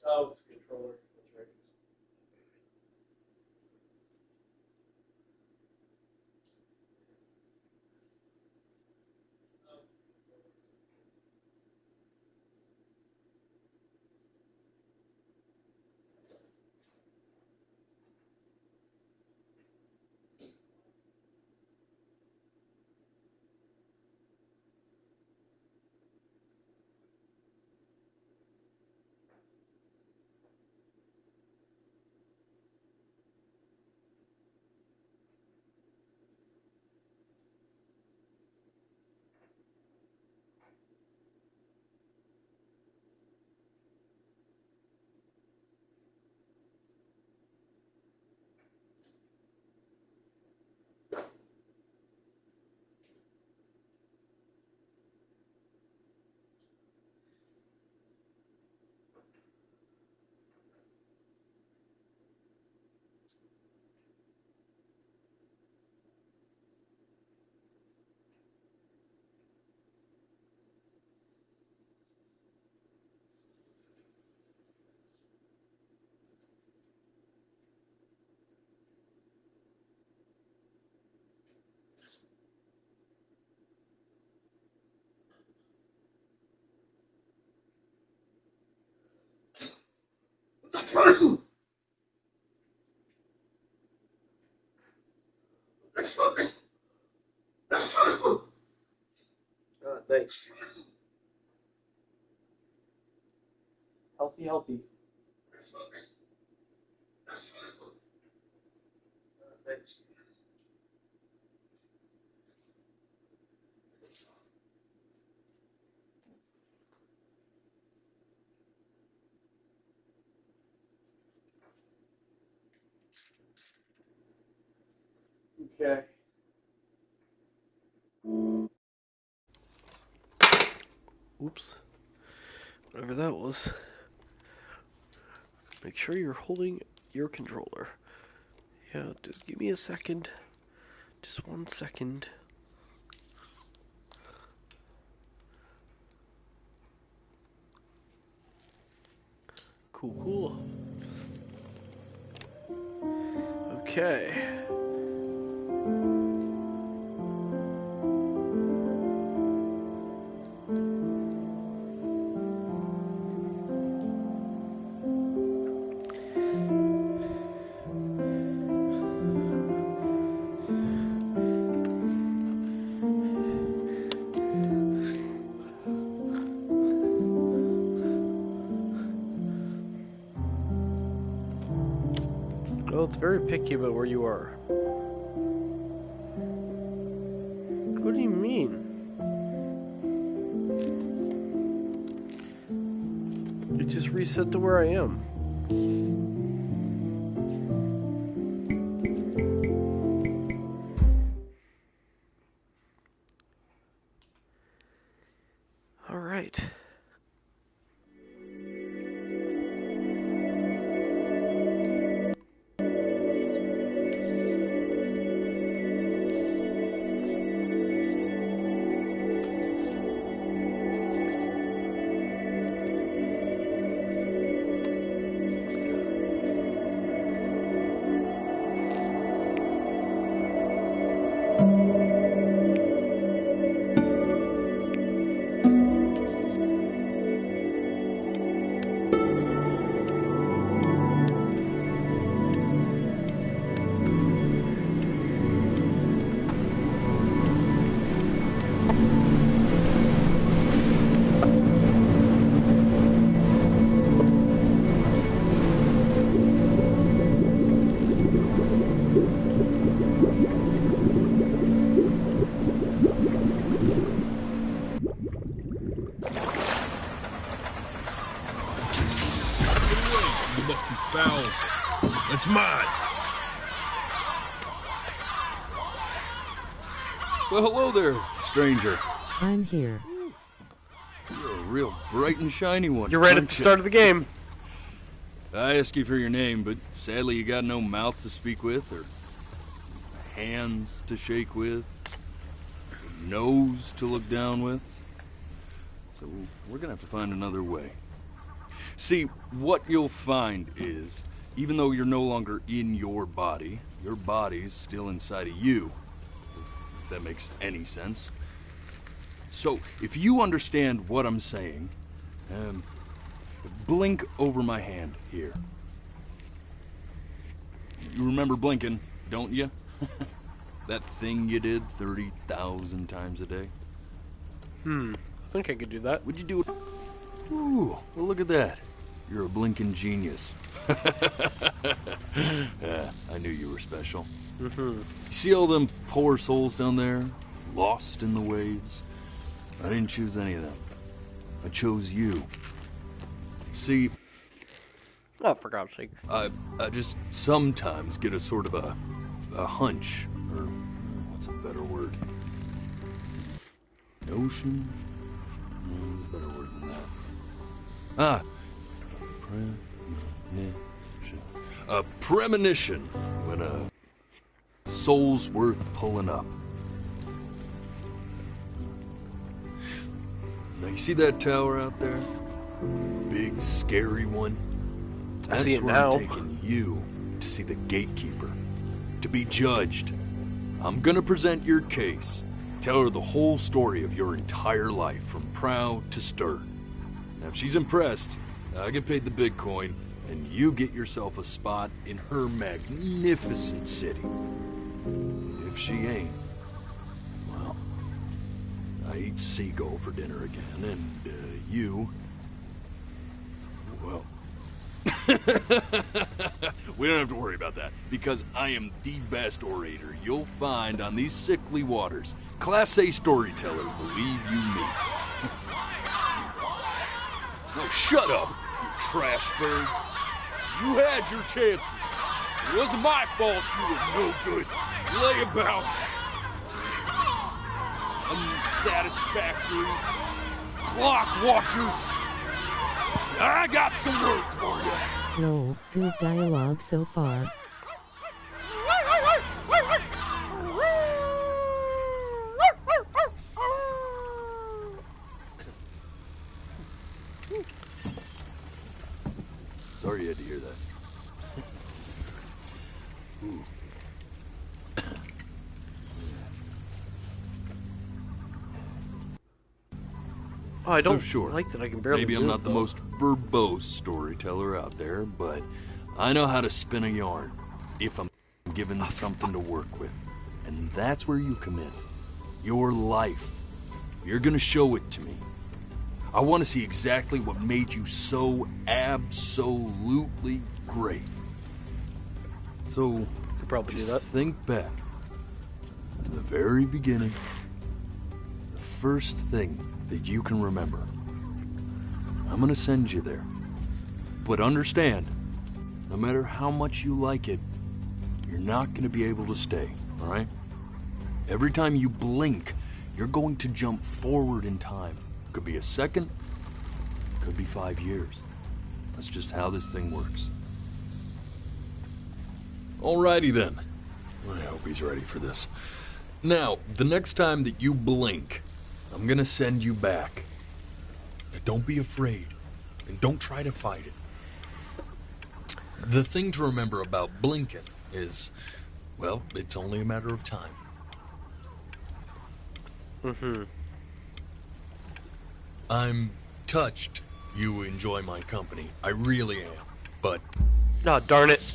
Oh, it's controller. That's right. Thanks. Healthy, healthy. Thanks. Okay. Oops. Whatever that was. Make sure you're holding your controller. Yeah, just give me a second. Just 1 second. Cool. Okay. Well, it's very picky about where you are. What do you mean? It just reset to where I am. All right. It's mine. Well, hello there, stranger. I'm here. You're a real bright and shiny one. You're right at the start of the game. I asked you for your name, but sadly you got no mouth to speak with, or hands to shake with, or nose to look down with. So we're gonna have to find another way. See, what you'll find is, even though you're no longer in your body's still inside of you. If that makes any sense. So, if you understand what I'm saying, blink over my hand here. You remember blinking, don't you? That thing you did 30,000 times a day? I think I could do that. Would you do it? Ooh, well, look at that. You're a blinking genius. Yeah, I knew you were special. You see all them poor souls down there, lost in the waves? I didn't choose any of them. I chose you. See, Oh, for God's sake. I just sometimes get a sort of a hunch, or what's a better word? Notion? No, there's a better word than that. Premonition. A premonition when a soul's worth pulling up. Now you see that tower out there? Big, scary one? That's see it where now. I'm taking you to see the gatekeeper, to be judged. I'm gonna present your case, tell her the whole story of your entire life, from prow to stern. Now, if she's impressed, I get paid the big coin, and you get yourself a spot in her magnificent city. If she ain't, well, I eat seagull for dinner again, and you, well, we don't have to worry about that, because I am the best orator you'll find on these sickly waters. Class A storyteller, believe you me. Oh, shut up, you trash birds. You had your chances. It wasn't my fault you were no good. Layabouts. Unsatisfactory. Clock watchers. I got some words for you. No, good dialogue so far. Sorry you had to hear that. Ooh. Oh, I don't So sure, like that I can barely maybe I'm move, not the though. most verbose storyteller out there, but I know how to spin a yarn if I'm given something to work with. And that's where you come in. Your life. You're gonna show it to me. I want to see exactly what made you so absolutely great. So, Could probably do just that. think back to the very beginning. The first thing that you can remember. I'm gonna send you there. But understand, no matter how much you like it, you're not gonna be able to stay, alright? Every time you blink, you're going to jump forward in time. Could be a second, could be 5 years. That's just how this thing works. Alrighty then. I hope he's ready for this. Now, the next time that you blink, I'm gonna send you back. Now, don't be afraid, and don't try to fight it. The thing to remember about blinking is, well, it's only a matter of time. I'm touched you enjoy my company. I really am. But, Oh, darn it.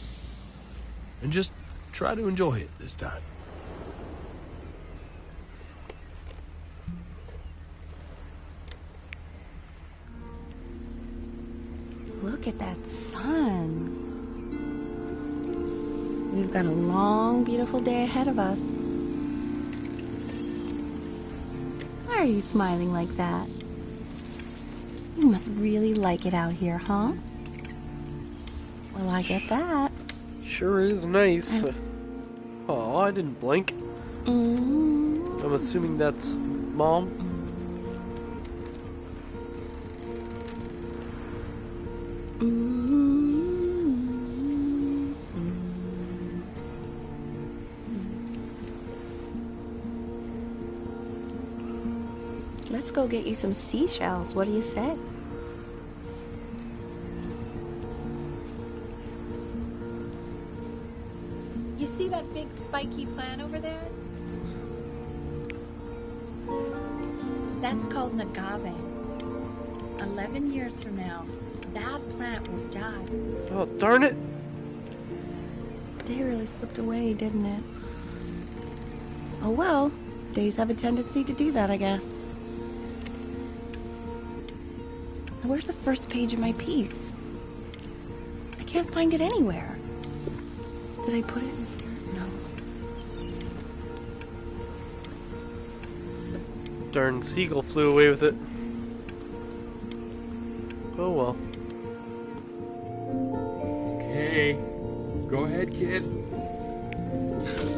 And just try to enjoy it this time. Look at that sun. We've got a long, beautiful day ahead of us. Why are you smiling like that? You must really like it out here, huh? Well, I get that. Sure is nice. Oh, I didn't blink. Mm. I'm assuming that's Mom. Let's go get you some seashells. What do you say? spiky plant over there? That's called an agave. 11 years from now, that plant will die. Oh, darn it! Day really slipped away, didn't it? Oh well, days have a tendency to do that, I guess. Now, where's the first page of my piece? I can't find it anywhere. Did I put it in here? No. Darn seagull flew away with it. Oh well. Okay, go ahead, kid.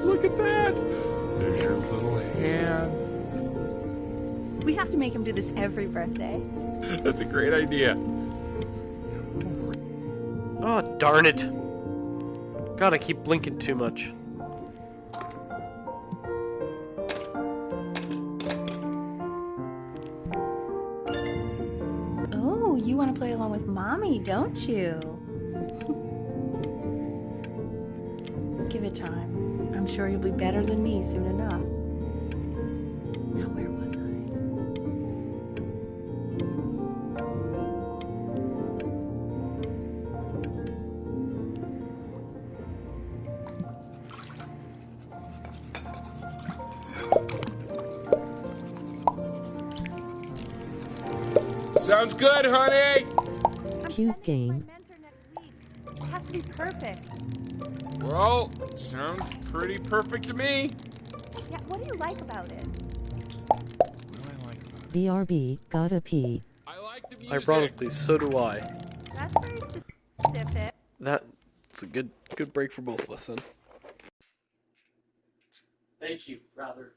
Look at that. There's your little hand. We have to make him do this every birthday. That's a great idea. Oh, darn it. God, I keep blinking too much. Oh, you want to play along with Mommy, don't you? Give it time. I'm sure you'll be better than me soon enough. Now, where was I? Sounds good, honey. Cute game. It has to be perfect. Well, sounds pretty perfect to me. Yeah, what do you like about it? What do I like about it? BRB, gotta pee. I like the music. Ironically, so do I. That's very specific. That's a good break for both of us then. Thank you, rather.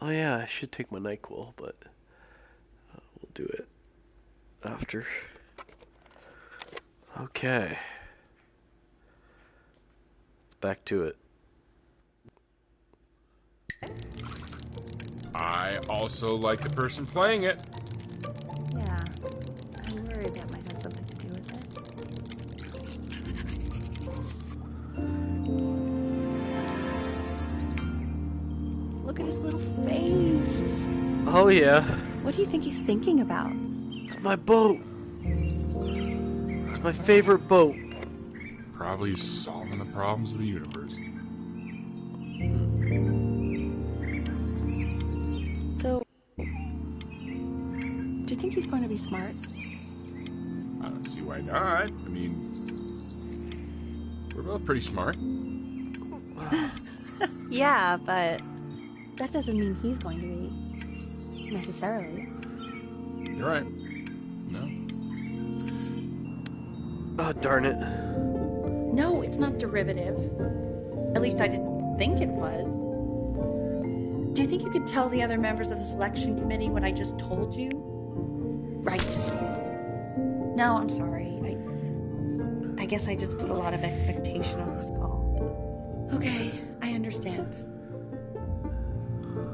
Oh yeah, I should take my NyQuil, but we'll do it after. Okay. Back to it. I also like the person playing it. Yeah, I'm worried that might have something to do with it. Look at his little face. Oh yeah, What do you think he's thinking about? it's my boat. It's my favorite boat. Probably solving the problems of the universe. So, do you think he's going to be smart? I don't see why not. I mean, we're both pretty smart. Yeah, but that doesn't mean he's going to be. Necessarily. You're right. No. Oh darn it. No, it's not derivative. At least I didn't think it was. Do you think you could tell the other members of the selection committee what I just told you? Right. No, I'm sorry. I guess I just put a lot of expectation on this call. Okay, I understand.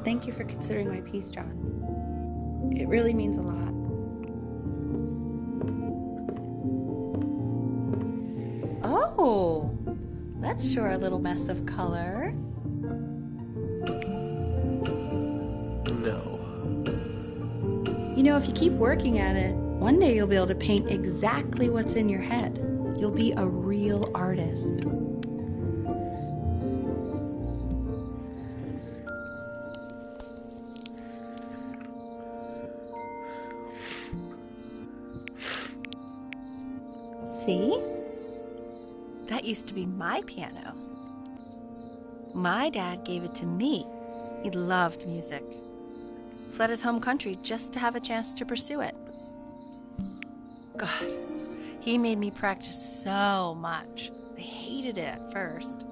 Thank you for considering my piece, John. It really means a lot. Oh, that's sure a little mess of color. No. You know, if you keep working at it, one day you'll be able to paint exactly what's in your head. You'll be a real artist. See? That used to be my piano. My dad gave it to me. He loved music. Fled his home country just to have a chance to pursue it. God, he made me practice so much. I hated it at first.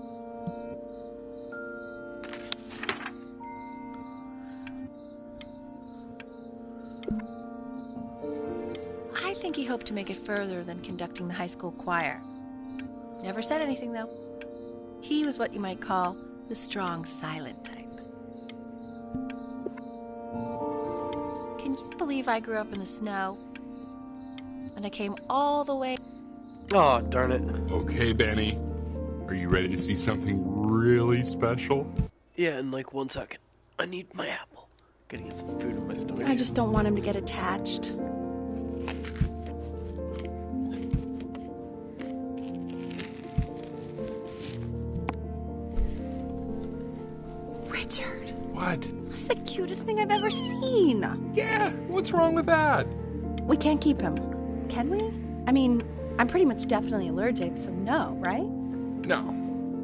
I think he hoped to make it further than conducting the high school choir. Never said anything, though. He was what you might call the strong, silent type. Can you believe I grew up in the snow? And I came all the way... Oh, darn it. Okay, Benny. Are you ready to see something really special? Yeah, in like 1 second. I need my apple. Gotta get some food in my stomach. I just don't want him to get attached. Richard, What? that's the cutest thing I've ever seen. Yeah, what's wrong with that? We can't keep him, can we? I mean, I'm pretty much definitely allergic, so no, right? No.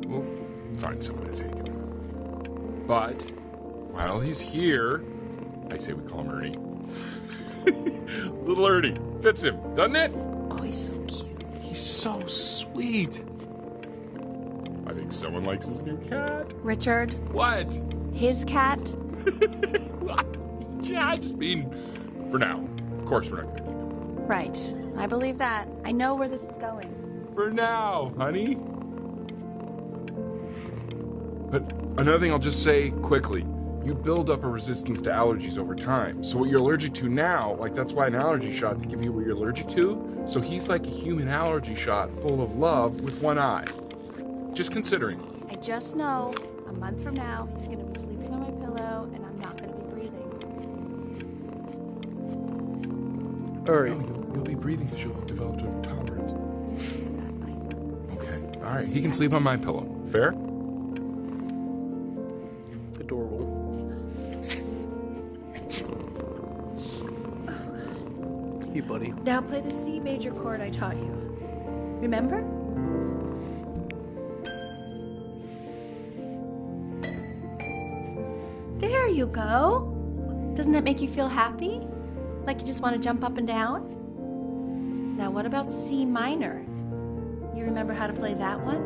We'll find someone to take him. But, while he's here, I say we call him Ernie. Little Ernie. Fits him, doesn't it? Oh, he's so cute. He's so sweet. I think someone likes his new cat. Richard, What? his cat? Yeah, I just mean, for now. Of course we're not going to keep him. Right. I believe that. I know where this is going. For now, honey. But another thing I'll just say quickly. You build up a resistance to allergies over time. So what you're allergic to now, like that's why an allergy shot to give you what you're allergic to. So he's like a human allergy shot full of love with one eye. Just considering. I just know a month from now, he's going to be sleeping on my pillow and I'm not going to be breathing. Alright. No, you'll be breathing because you'll have developed a tolerance. You said that, Mike. Okay. All right. He can sleep on my pillow. Fair? Adorable. Hey, buddy. Now play the C major chord I taught you. Remember? There you go. Doesn't that make you feel happy? Like you just want to jump up and down? Now what about C minor? You remember how to play that one?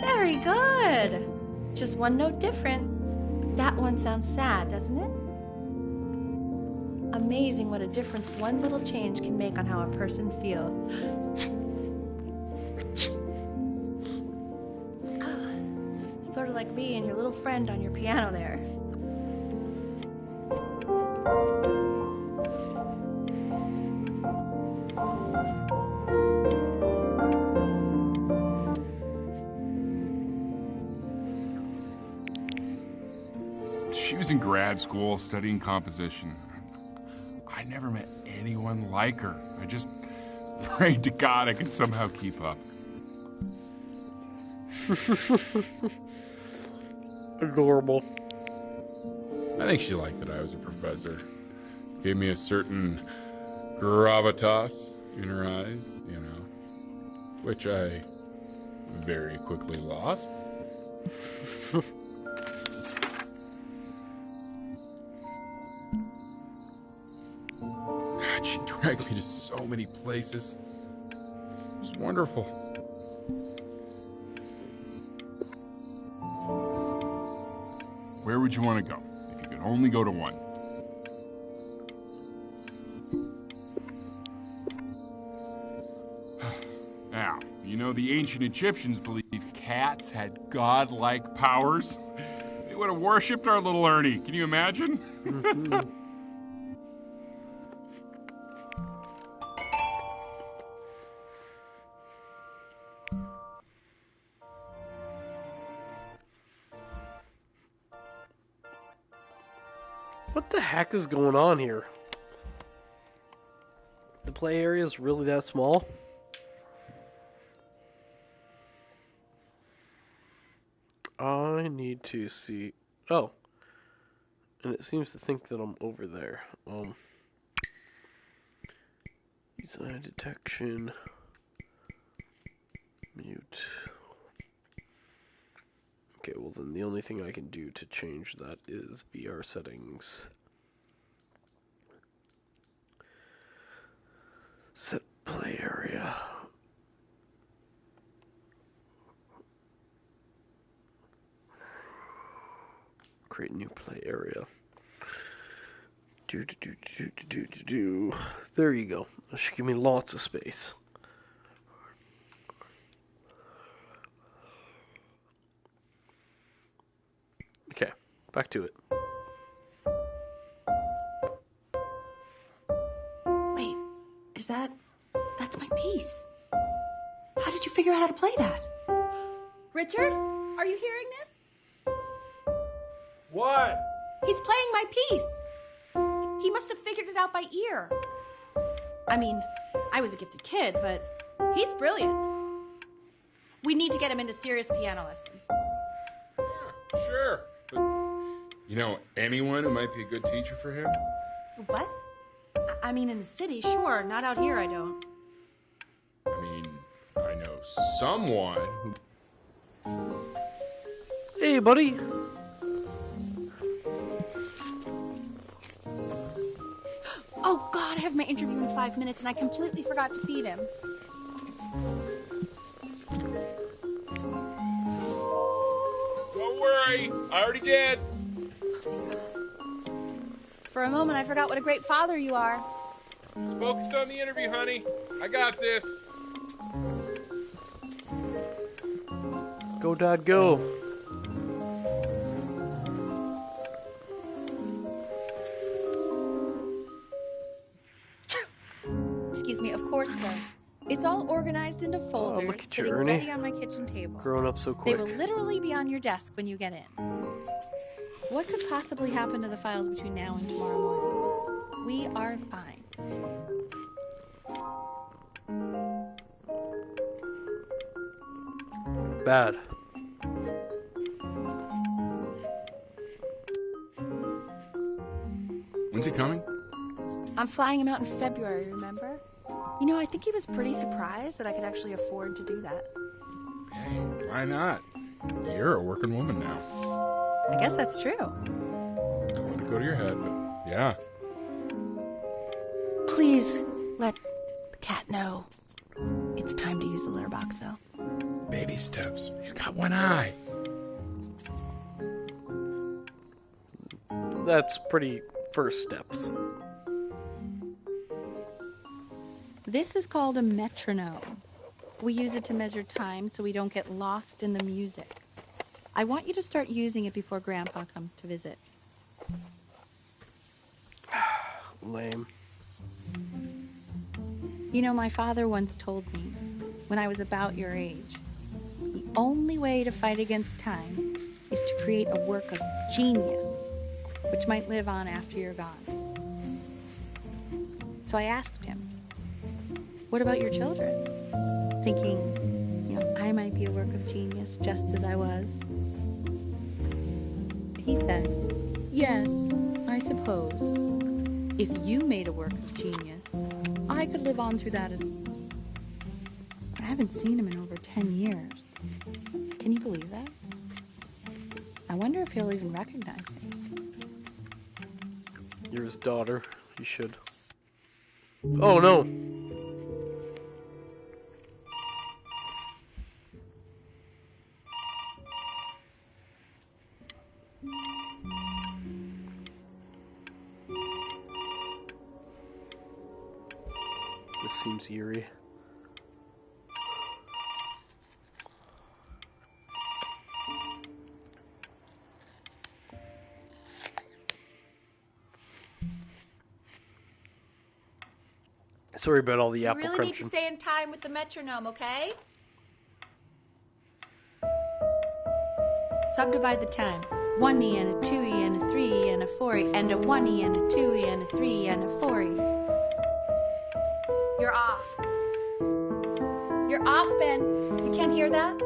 Very good. Just one note different. That one sounds sad, doesn't it? Amazing what a difference one little change can make on how a person feels. Sort of like me and your little friend on your piano there. She was in grad school studying composition. I never met anyone like her. I just prayed to God I could somehow keep up. Adorable. I think she liked that I was a professor. Gave me a certain gravitas in her eyes, you know, which I very quickly lost. God, she dragged me to so many places. It was wonderful. Where would you want to go if you could only go to one? Now, you know the ancient Egyptians believed cats had godlike powers. They would have worshipped our little Ernie. Can you imagine? What the heck is going on here? The play area is really that small? I need to see... Oh. And it seems to think that I'm over there. Design detection. Mute. Okay, well then the only thing I can do to change that is VR settings. Set play area. Create new play area. There you go. That should give me lots of space. Okay, back to it. Wait, that's my piece. How did you figure out how to play that? Richard, are you hearing this? What? He's playing my piece. He must have figured it out by ear. I mean, I was a gifted kid, but he's brilliant. We need to get him into serious piano lessons. Sure. But, you know anyone who might be a good teacher for him? What? I mean, in the city, sure. Not out here, I don't. I mean, I know someone who... Hey, buddy. Oh, God, I have my interview in 5 minutes, and I completely forgot to feed him. Don't worry, I already did. For a moment, I forgot what a great father you are. Focused on the interview, honey. I got this. Go, Dad, go. Excuse me, of course, sir. It's all organized into folders, look at you, sitting Ernie. ready on my kitchen table. Growing up so They quick. will literally be on your desk when you get in. What could possibly happen to the files between now and tomorrow morning? We are fine. Bad. When's he coming? I'm flying him out in February, remember? You know, I think he was pretty surprised that I could actually afford to do that. Hey, why not? You're a working woman now. I guess that's true. Don't let it go to your head, but yeah. Please let the cat know. It's time to use the litter box, though. Baby steps. He's got one eye. That's pretty first steps. This is called a metronome. We use it to measure time so we don't get lost in the music. I want you to start using it before Grandpa comes to visit. Lame. You know, my father once told me, when I was about your age, the only way to fight against time is to create a work of genius, which might live on after you're gone. So I asked him, what about your children? Thinking, you know, I might be a work of genius just as I was. He said, yes, I suppose. If you made a work of genius, I could live on through that as well. But I haven't seen him in over 10 years. Can you believe that? I wonder if he'll even recognize me. You're his daughter. You should. Oh, no. This seems eerie. Sorry about all the apple You really crunching. need to stay in time with the metronome, okay? subdivide the time. 1e and a 2e and a 3e and a 4e and a 1e and a 2e and a 3e and a 4e. You're off. You're off, Ben. You can't hear that?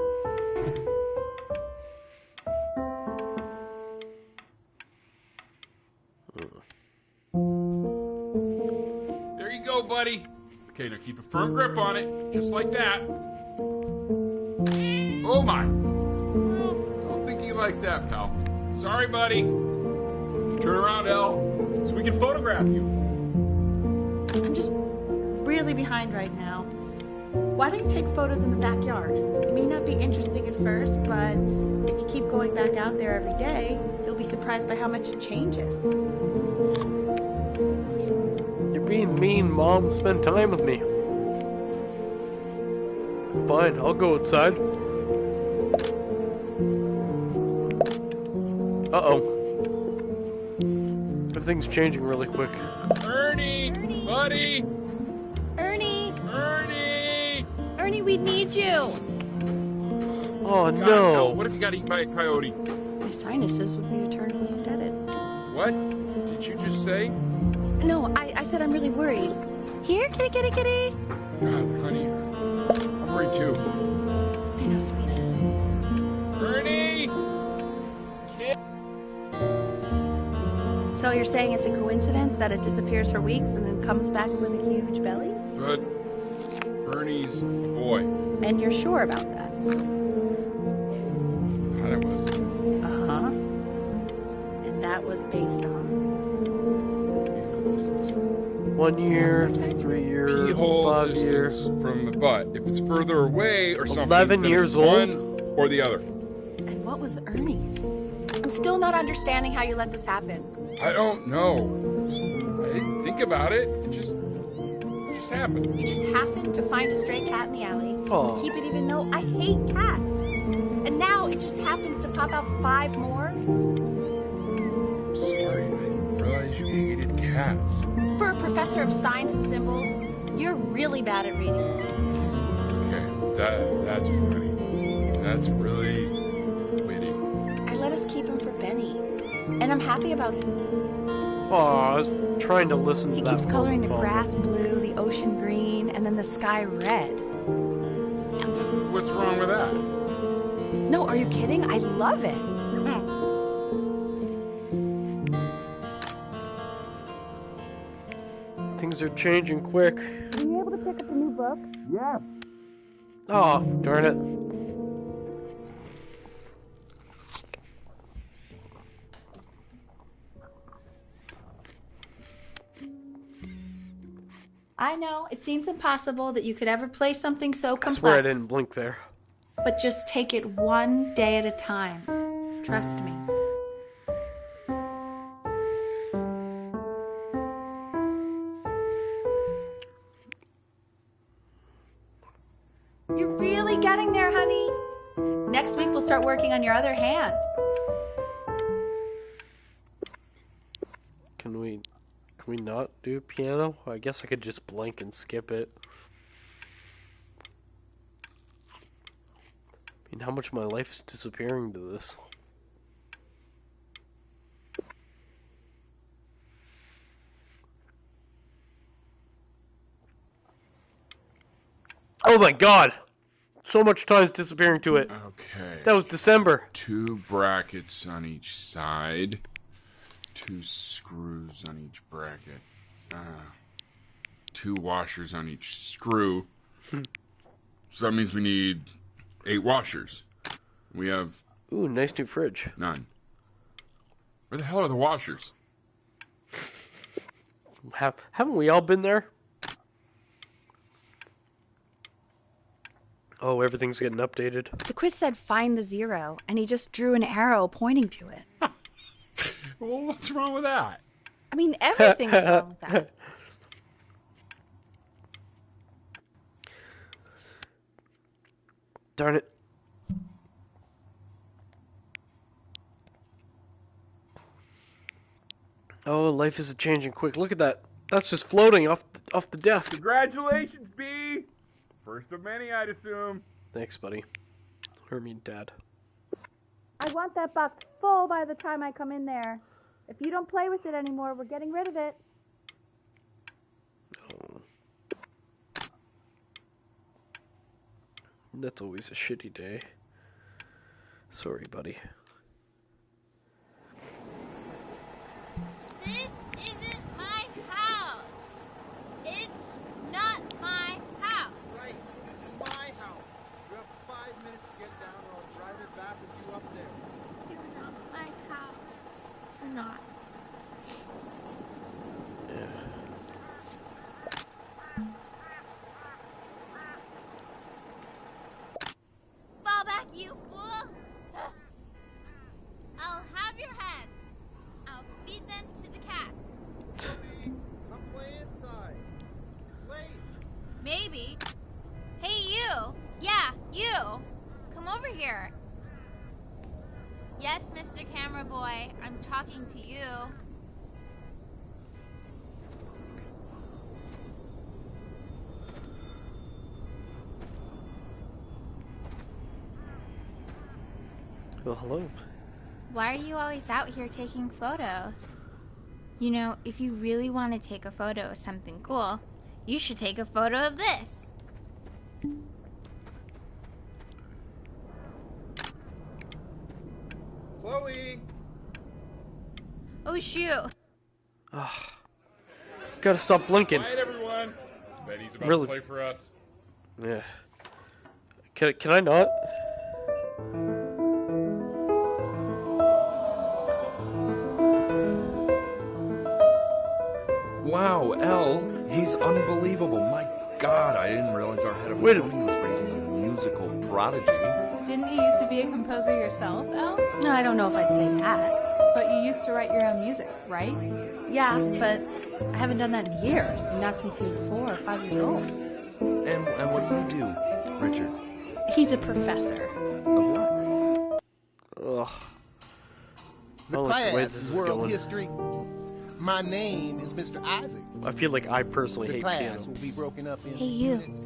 There you go, buddy. Okay, now keep a firm grip on it, just like that. Oh my. Well, don't think you like that, pal. Sorry, buddy. Turn around, Elle, so we can photograph you. I'm just really behind right now. Why don't you take photos in the backyard? It may not be interesting at first, but if you keep going back out there every day, you'll be surprised by how much it changes. You're being mean, Mom. Spend time with me. Fine, I'll go outside. Uh-oh. Everything's changing really quick. Ernie, buddy. Ernie! Ernie! Ernie, we need you! Oh, God, no. what if you got eaten by a coyote? My sinuses would be eternally indebted. What did you just say? No, I said I'm really worried. Here, kitty, kitty, kitty! God, honey, I'm worried too. I know, sweetie. Ernie! So you're saying it's a coincidence that it disappears for weeks and then comes back with a huge belly? But Ernie's a boy. And you're sure about that? Thought I was. Uh-huh. And that was based on? 1 year, 3 year, Keyhole 5 year. distance from the butt. If it's further away or something, 11 then years it's old? one or the other. And what was Ernie's? I'm still not understanding how you let this happen. I don't know. I didn't think about it. It just happened. You just happened to find a stray cat in the alley. Aw. Keep it even though I hate cats. And now it just happens to pop out 5 more? Sorry, I didn't realize you hated cats. For a professor of signs and symbols, you're really bad at reading. Okay, that's funny. That's really witty. I let us keep him for Benny. And I'm happy about him. Oh, I was trying to listen He to that. keeps coloring the phone call. grass blue, the ocean green, and then the sky red. What's wrong with that? No, are you kidding? I love it. Things are changing quick. Were you able to pick up the new book? Yeah. Oh, darn it. I know, it seems impossible that you could ever play something so I complex. swear I didn't blink there. But just take it one day at a time. Trust me. You're really getting there, honey. Next week we'll start working on your other hand. Can we not do piano? I guess I could just blink and skip it. I mean, how much of my life is disappearing to this? Oh my god! So much time's disappearing to it. Okay. That was December. 2 brackets on each side. 2 screws on each bracket. 2 washers on each screw. So that means we need 8 washers. We have Ooh, nice new fridge. none. Where the hell are the washers? Haven't we all been there? Oh, everything's getting updated. The quiz said find the 0, and he just drew an arrow pointing to it. Well, what's wrong with that? I mean, everything's wrong with that. Darn it. Oh, life is changing quick. Look at that. That's just floating off the desk. Congratulations, B! First of many, I'd assume. Thanks, buddy. Or me, Dad. I want that box full by the time I come in there. If you don't play with it anymore, we're getting rid of it. Oh. That's always a shitty day. Sorry, buddy. This isn't my house. It's not my house. Right, it's my house. You have 5 minutes to get down or I'll drive it back with you up there. It's not my house. Or not. Fall back, you fool! I'll have your heads. I'll feed them to the cat. Come play inside. It's late. Maybe. Hey, you! Yeah, you! Come over here. Yes, Mr. Camera Boy, I'm talking to you. Well, hello. Why are you always out here taking photos? You know, if you really want to take a photo of something cool, you should take a photo of this. Chloe! Oh, shoot. Ah, gotta stop blinking. Quiet, everyone. Betty's about Really? to play for us. Yeah. Can I not? Wow, Elle, he's unbelievable. My God, I didn't realize our head of Wait a accounting was raising a musical prodigy. Didn't you used to be a composer yourself, Elle? No, I don't know if I'd say that. But you used to write your own music, right? Yeah, but I haven't done that in years. Not since he was 4 or 5 years old. And what do you do, Richard? He's a professor. Of what? Ugh. The I like the way class this is is World going. History. My name is Mr. Isaac. I feel like I personally The hate class pianos. will be broken up into Hey, you. units.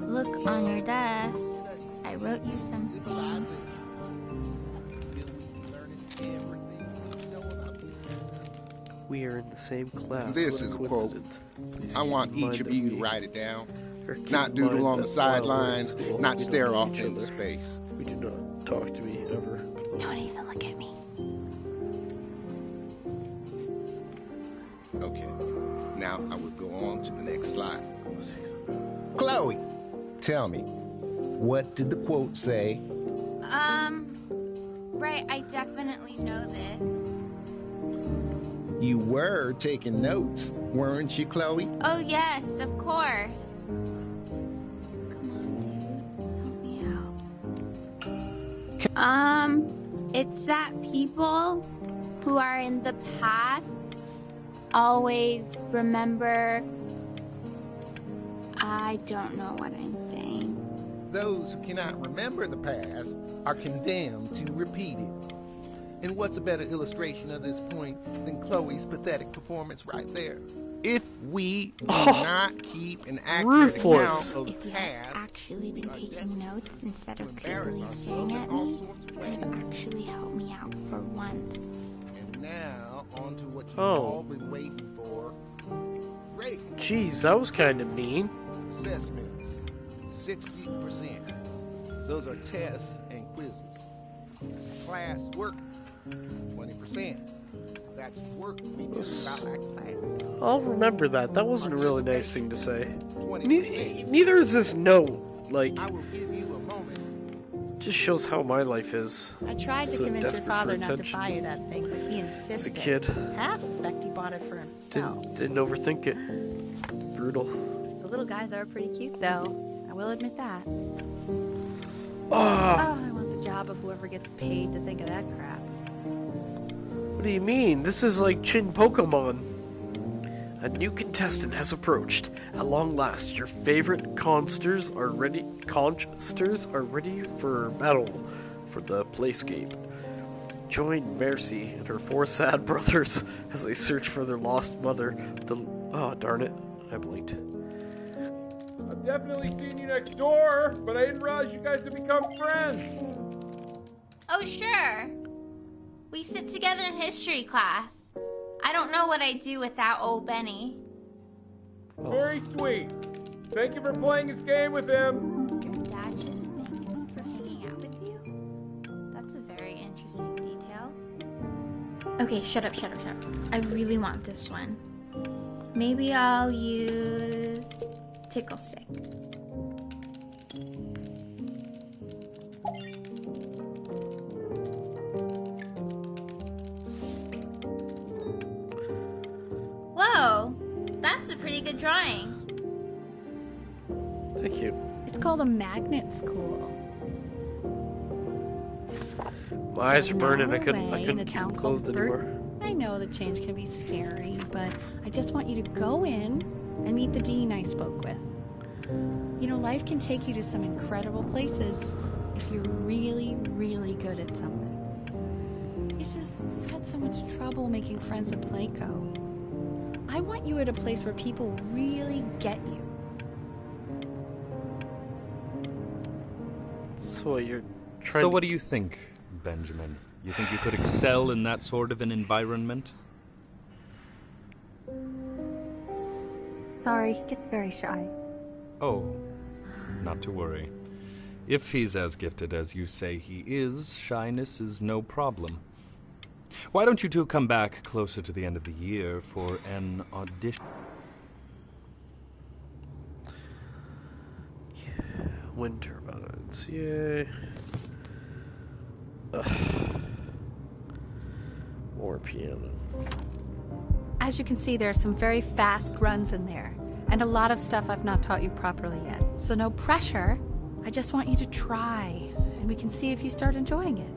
Look on your desk. I wrote you something. We are in the same class. This What is a coincidence. quote. Please I keep want in mind each of that you to we write it down. are keep Not in doodle mind on the that while we're in sidelines, school, not we stare don't off know each into other. space. We do not talk to me ever. Don't even look at me. Okay. Now I will go on to the next slide. Chloe, tell me, what did the quote say? Right, I definitely know this. You were taking notes, weren't you, Chloe? Oh, yes, of course. Come on, dude. Help me out. It's that people who are in the past always remember. I don't know what I'm saying. Those who cannot remember the past are condemned to repeat it. And what's a better illustration of this point than Chloe's pathetic performance right there? If we do not keep an accurate Ruthless. account of If the you had past, actually been taking notes instead of embarrass creepily ourselves staring in at all me, sorts of it ways. would have actually helped me out for once. And now, on to what you've Oh. all been waiting for. Great. Jeez, that was kind of mean. Assessments, 60%. Those are tests and quizzes. Class work, 20%. That's work we do outside class. I'll remember that. That wasn't a really nice thing to say. 20%. Neither is this no. Like, I will give you a moment. just shows how my life is. I tried to So convince your desperate father for not to attention. buy you that thing, but he insisted. As a kid, Half suspect he bought it for himself. didn't overthink it. Brutal. The little guys are pretty cute, though. I will admit that. Ah, Oh, I want the job of whoever gets paid to think of that crap. what do you mean? This is like Chin Pokemon. A new contestant has approached. At long last, your favorite consters are ready. Consters are ready for battle for the playscape. Join Mercy and her 4 sad brothers as they search for their lost mother. Oh, darn it. I blinked. I've definitely seen you next door, but I didn't realize you guys had become friends. Oh, sure. We sit together in history class. I don't know what I'd do without old Benny. Very sweet. Thank you for playing this game with him. Your dad just thanked me for hanging out with you? That's a very interesting detail. Okay, shut up. I really want this one. Maybe I'll use Tickle Stick. Whoa, that's a pretty good drawing. Thank you. It's called a magnet school. My eyes are burning. I Away couldn't in a keep town them closed called anymore. Burton. I know the change can be scary, but I just want you to go in and meet the dean I spoke with. You know, life can take you to some incredible places if you're really, really good at something. It's just, I've had so much trouble making friends at Playco. I want you at a place where people really get you. So you're trying So to... what do you think, Benjamin? You think you could excel in that sort of an environment? Sorry, he gets very shy. Oh, not to worry. If he's as gifted as you say he is, shyness is no problem. Why don't you two come back closer to the end of the year for an audition? Wind turbines, yay. Ugh. More piano. As you can see, there are some very fast runs in there, and a lot of stuff I've not taught you properly yet. So no pressure. I just want you to try, and we can see if you start enjoying it.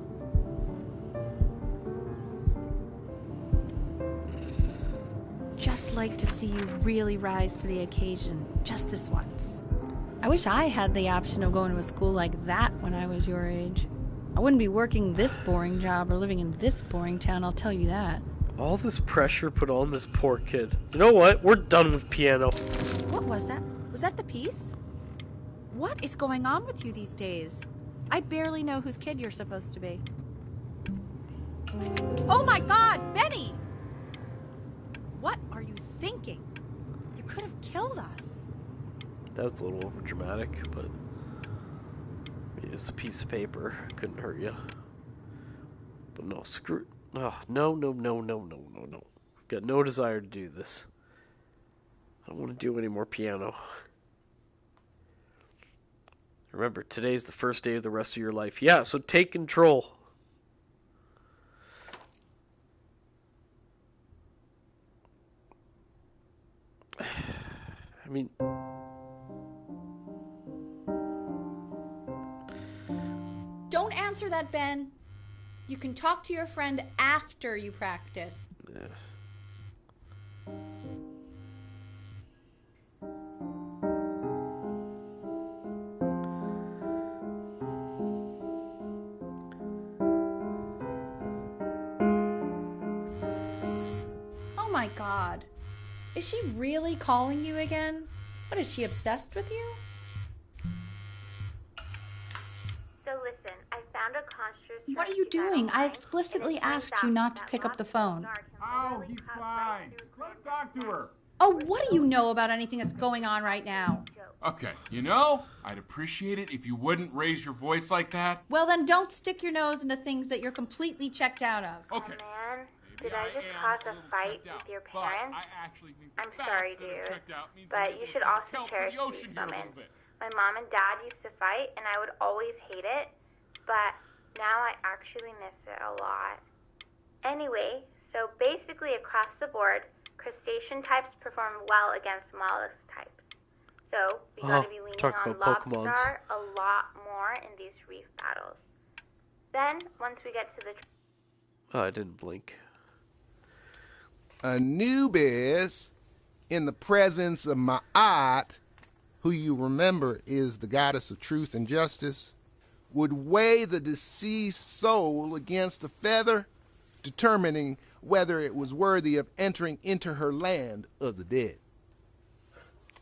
Just like to see you really rise to the occasion, just this once. I wish I had the option of going to a school like that when I was your age. I wouldn't be working this boring job or living in this boring town, I'll tell you that. All this pressure put on this poor kid. You know what? We're done with piano. What was that? Was that the piece? What is going on with you these days? I barely know whose kid you're supposed to be. Oh my God, Benny! What are you thinking? You could have killed us. That was a little over dramatic, but I mean, it's a piece of paper. Couldn't hurt you. But no, screw. Oh, no. Got no desire to do this. I don't want to do any more piano. Remember, today's the first day of the rest of your life. Yeah, so take control. I mean... Don't answer that, Ben. You can talk to your friend after you practice. Yeah. Oh my God. Is she really calling you again? What, is she obsessed with you? So listen, I found a construct. What are you doing? I explicitly asked you not to pick up the phone. Oh, he's fine. Let's talk to her. Oh, what do you know about anything that's going on right now? Okay, you know, I'd appreciate it if you wouldn't raise your voice like that. Well, then don't stick your nose into things that you're completely checked out of. Okay. Oh, man, did I just cause a fight with your parents? I'm sorry, dude, but you should also cherish these moments. My mom and dad used to fight, and I would always hate it, but now I actually miss it a lot. Anyway, so basically across the board, crustacean types perform well against mollusk types. So we gotta be leaning on Lobstar a lot more in these reef battles. Then, once we get to the... Oh, I didn't blink. Anubis, in the presence of Ma'at, who you remember is the goddess of truth and justice, would weigh the deceased soul against a feather, determining whether it was worthy of entering into her land of the dead.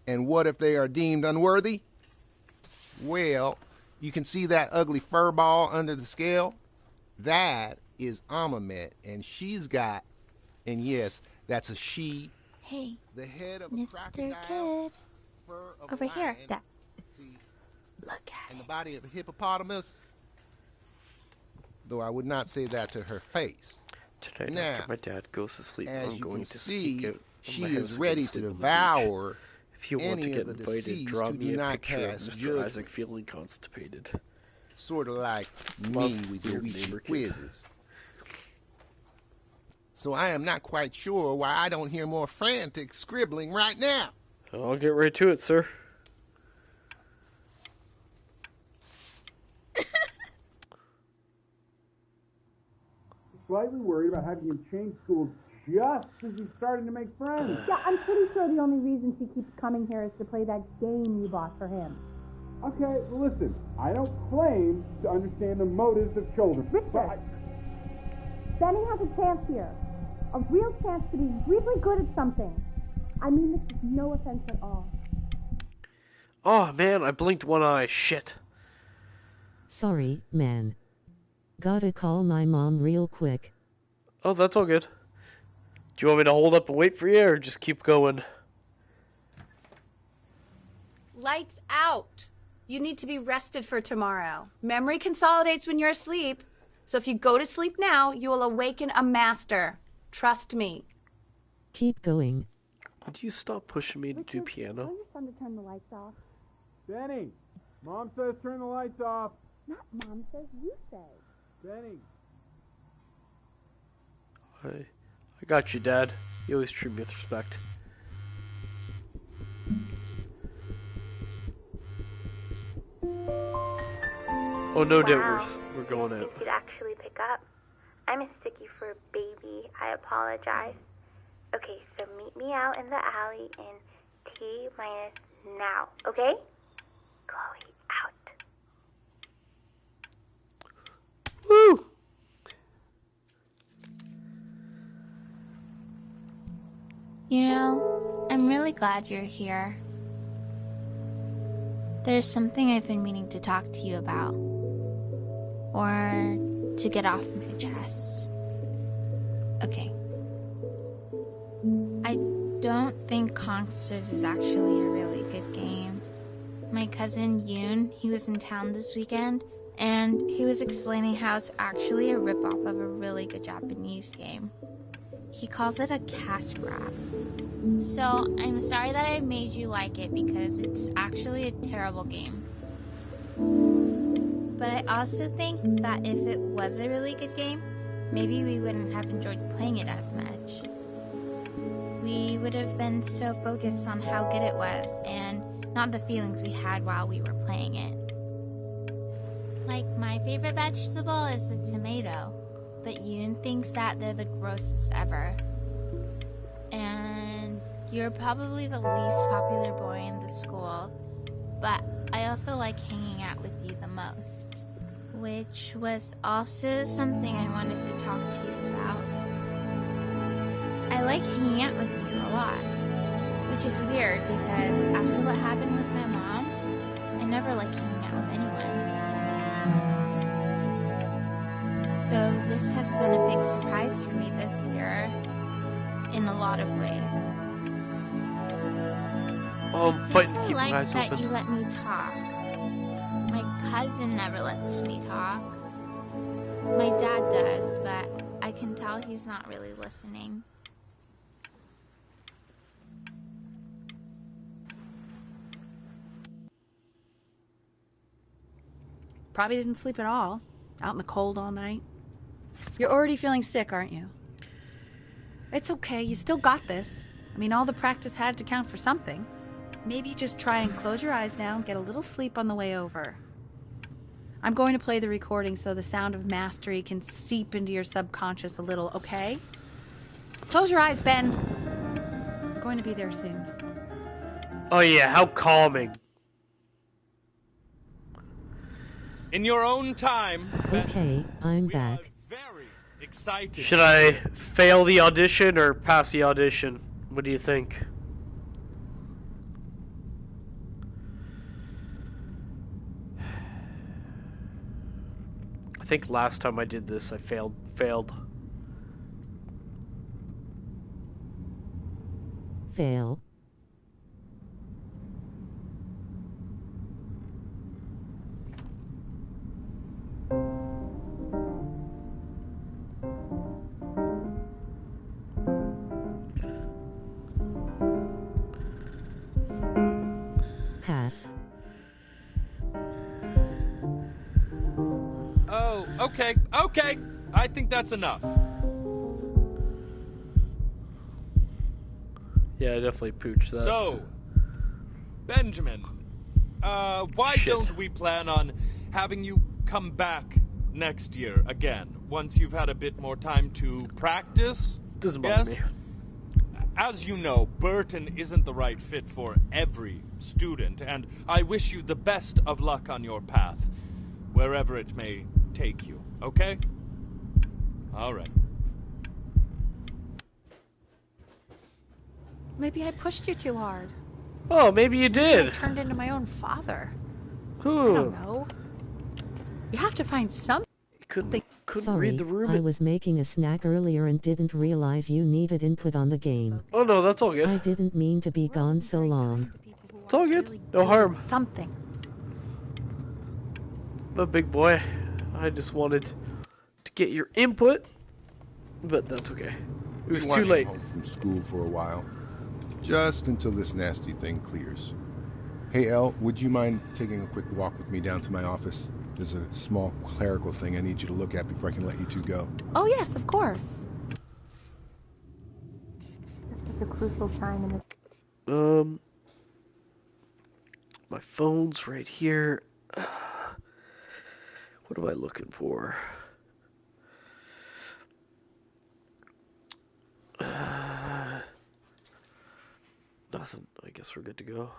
And what if they are deemed unworthy? Well, you can see that ugly fur ball under the scale? That is Amamet, and she's got, and yes, that's a she, Hey, the head of a Mr. crocodile, Kid. fur of Over a here, lion, Des. see, Look at and the body of a hippopotamus. Though I would not say that to her face. Tonight Now, after my dad goes to sleep, as I'm you going can to see, sneak out. she my is house ready and to sleep on the beach. devour If you want to any get of the invited, deceased draw who me do a not picture of pass Mr. judgment. Isaac feeling constipated. Sort of like Love me with your your weekly neighbor kid. quizzes. So I am not quite sure why I don't hear more frantic scribbling right now. I'll get right to it, sir. Slightly worried about having you change schools just as he's starting to make friends. Yeah, I'm pretty sure the only reason she keeps coming here is to play that game you bought for him. Okay, well, listen, I don't claim to understand the motives of children. Richard, Benny has a chance here. A real chance to be really good at something. I mean this is no offense at all. Oh man, I blinked one eye. Shit. Sorry, man. Gotta call my mom real quick. Oh, that's all good. Do you want me to hold up and wait for you, or just keep going? Lights out. You need to be rested for tomorrow. Memory consolidates when you're asleep. So if you go to sleep now, you will awaken a master. Trust me. Keep going. Would you stop pushing me to do piano? Tell your son to turn the lights off. Benny, Mom says turn the lights off. Not Mom says, you say. Benny. I got you, Dad. You always treat me with respect. Oh, no doubt we're going out. You'd actually pick up. I'm a sticky for a baby. I apologize. Okay, so meet me out in the alley in T minus now, okay? Chloe, out. Woo! You know, I'm really glad you're here. There's something I've been meaning to talk to you about. Or to get off my chest. Okay. I don't think Consters is actually a really good game. My cousin Yoon, he was in town this weekend, and he was explaining how it's actually a ripoff of a really good Japanese game. He calls it a cash grab. So, I'm sorry that I made you like it because it's actually a terrible game. But I also think that if it was a really good game, maybe we wouldn't have enjoyed playing it as much. We would have been so focused on how good it was and not the feelings we had while we were playing it. Like, my favorite vegetable is the tomato, but Yoon thinks that they're the grossest ever. And you're probably the least popular boy in the school, but I also like hanging out with you the most. Which was also something I wanted to talk to you about. I like hanging out with you a lot, which is weird because after what happened with my mom, I never like hanging out with anyone. So this has been a big surprise for me this year, in a lot of ways. Oh, I'm fighting to I keep my like eyes that open. you let me talk. My cousin never lets me talk. My dad does, but I can tell he's not really listening. Probably didn't sleep at all. Out in the cold all night. You're already feeling sick, aren't you? It's okay. You still got this. I mean, all the practice had to count for something. Maybe just try and close your eyes now and get a little sleep on the way over. I'm going to play the recording so the sound of mastery can seep into your subconscious a little, okay? Close your eyes, Ben. I'm going to be there soon. Oh yeah, how calming. In your own time. Okay, I'm back. Excited. Should I fail the audition or pass the audition? What do you think? I I think last time I did this, I failed. Fail. Pass. Oh, okay. I think that's enough. Yeah, I definitely pooched that. So, Benjamin, why don't we plan on having you come back next year again, once you've had a bit more time to practice? Doesn't bother me. As you know, Burton isn't the right fit for every student, and I wish you the best of luck on your path, wherever it may take you, okay? All right. Maybe I pushed you too hard. Oh, maybe you Maybe I did. turned into my own father. Who? I don't know. You have to find something. Couldn't Sorry, read the room. I was making a snack earlier and didn't realize you needed input on the game. Oh no, that's all good. I didn't mean to be gone so long. It's all good. No harm. Something. But big boy, I just wanted to get your input, but that's okay. It was too late. Home from school for a while, just until this nasty thing clears. Hey, Elle, would you mind taking a quick walk with me down to my office? There's a small clerical thing I need you to look at before I can let you two go. Oh, yes, of course. It's a crucial time in the... My phone's right here. What am I looking for? Nothing. I guess we're good to go.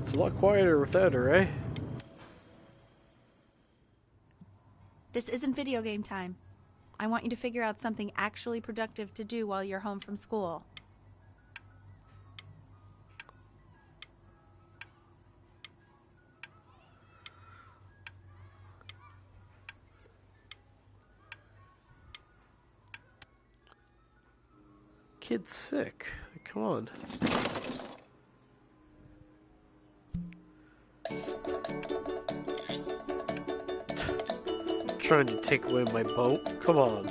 It's a lot quieter without her, eh? This isn't video game time. I want you to figure out something actually productive to do while you're home from school. Kid's sick. Come on. Trying to take away my boat? Come on.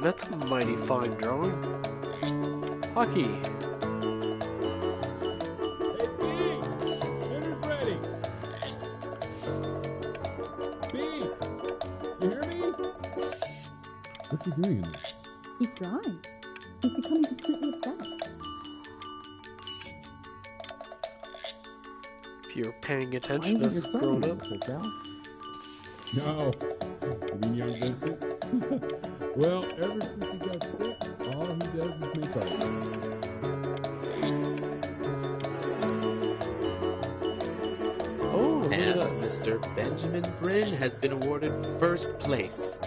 That's a mighty fine drawing. Hockey. Hey, B! Dinner's ready! B! You hear me? What's he doing? He's drawing. He's becoming completely obsessed. If you're paying attention as a grown up. No. You mean young Vincent? Well, ever since he got sick, all he does is make art. Oh, and Mr. Benjamin Bryn has been awarded first place.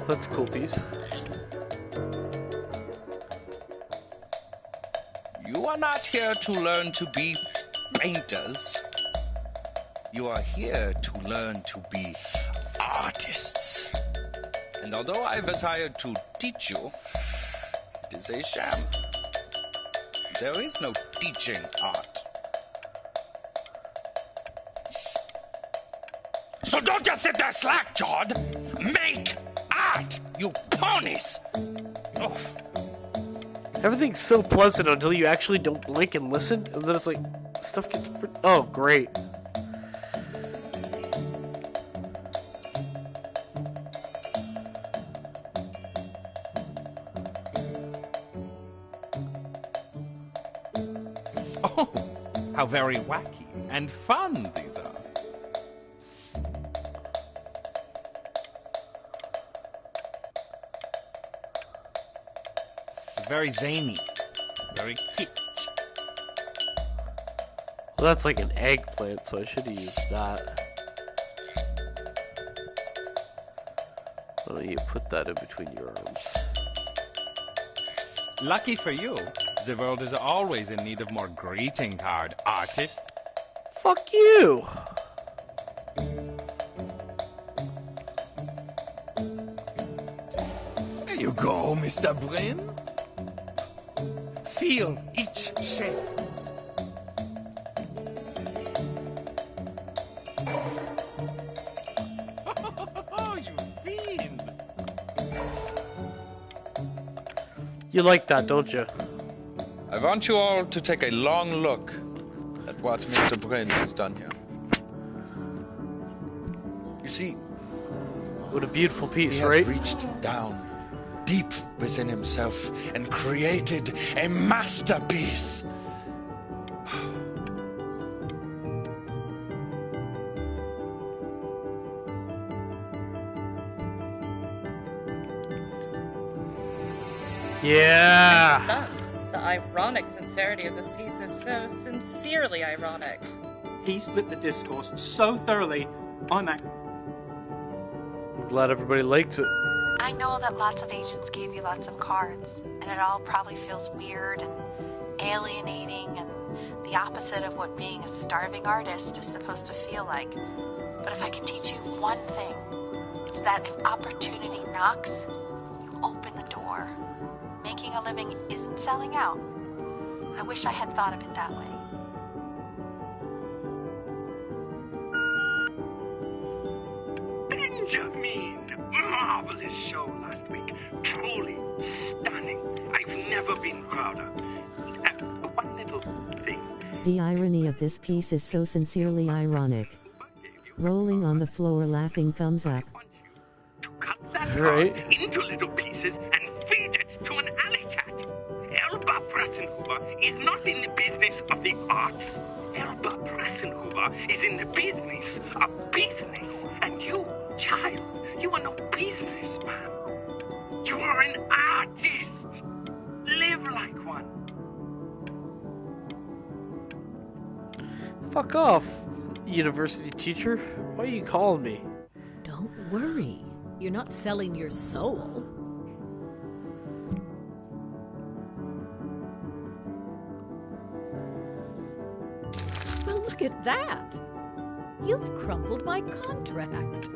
That's a cool piece. You are not here to learn to be painters. You are here to learn to be artists. And although I was hired to teach you, it is a sham. There is no teaching art. So don't just sit there slack-jawed. Make art, you ponies! Oh. Everything's so pleasant until you actually don't blink and listen, and then it's like, stuff gets... Oh, great. Oh, how very wacky and fun these are. Very zany, very kitsch. Well, that's like an eggplant, so I should have used that. Oh, you put that in between your arms. Lucky for you, the world is always in need of more greeting card artists. Fuck you! There you go, Mr. Brin. Feel each shape. Oh, you fiend! You like that, don't you? I want you all to take a long look at what Mr. Brin has done here. You see, what a beautiful piece, he right? has reached down deep within himself and created a masterpiece. Yeah! I'm stunned. The ironic sincerity of this piece is so sincerely ironic. He's flipped the discourse so thoroughly, I'm glad everybody liked it. I know that lots of agents gave you lots of cards, and it all probably feels weird and alienating and the opposite of what being a starving artist is supposed to feel like. But if I can teach you one thing, it's that if opportunity knocks, you open the door. Making a living isn't selling out. I wish I had thought of it that way. Benjamin! Marvelous show last week. Truly stunning. I've never been prouder. One little thing. The irony of this piece is so sincerely ironic. Rolling on the floor laughing thumbs up. That right. Into little pieces and feed it to an alley cat. Elba Pressenhuber is not in the business of the arts. Elba Pressenhuber is in the business of business. And you, child, you are no businessman. You are an artist. Live like one. Fuck off, university teacher. Why are you calling me? Don't worry. You're not selling your soul. Well, look at that. You've crumpled my contract.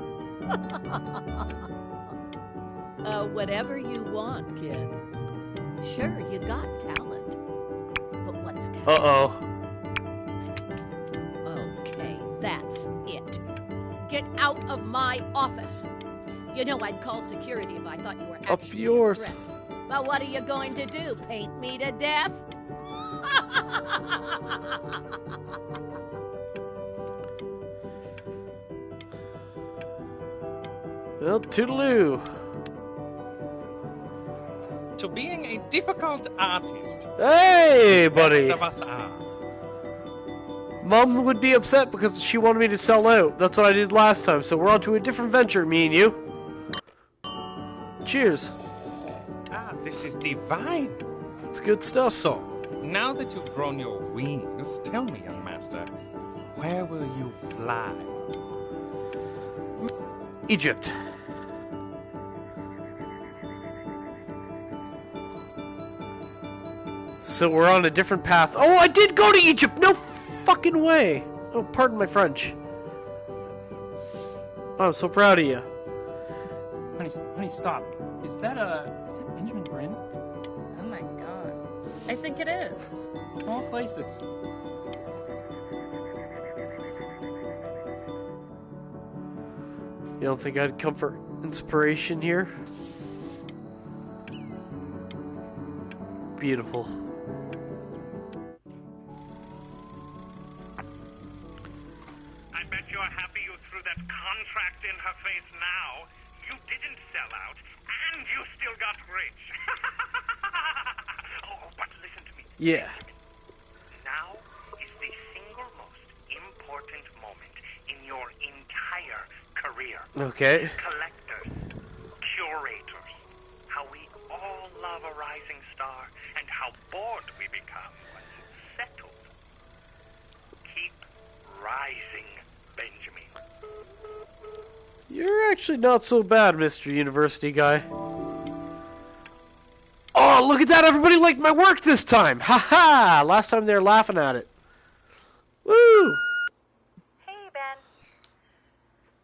Whatever you want, kid. Sure, you got talent. But what's talent? Uh-oh. Okay, that's it. Get out of my office. You know I'd call security if I thought you were Up actually yours. a threat. But what are you going to do? Paint me to death? Well, toodaloo. To being a difficult artist. Hey, the buddy. best of us are. Mom would be upset because she wanted me to sell out. That's what I did last time, so we're on to a different venture, me and you. Cheers. Ah, this is divine. It's good stuff. So, now that you've grown your wings, tell me, young master, where will you fly? Egypt. So we're on a different path. Oh, I did go to Egypt! No fucking way! Oh, pardon my French. Oh, I'm so proud of you. Honey, stop. Is that Benjamin Brin? Oh my god. I think it is. Of all places. You don't think I'd come for inspiration here? Beautiful. I bet you're happy you threw that contract in her face now. You didn't sell out, and you still got rich. Oh, but listen to me. Yeah. Now is the single most important moment in your entire career. Okay. Collectors, curators, how we all love a rising star, and how bored we become once it's settled. Keep rising, Benjamin. You're actually not so bad, Mr. University guy. Oh, look at that! Everybody liked my work this time! Ha-ha! Last time they were laughing at it. Woo! Hey, Ben.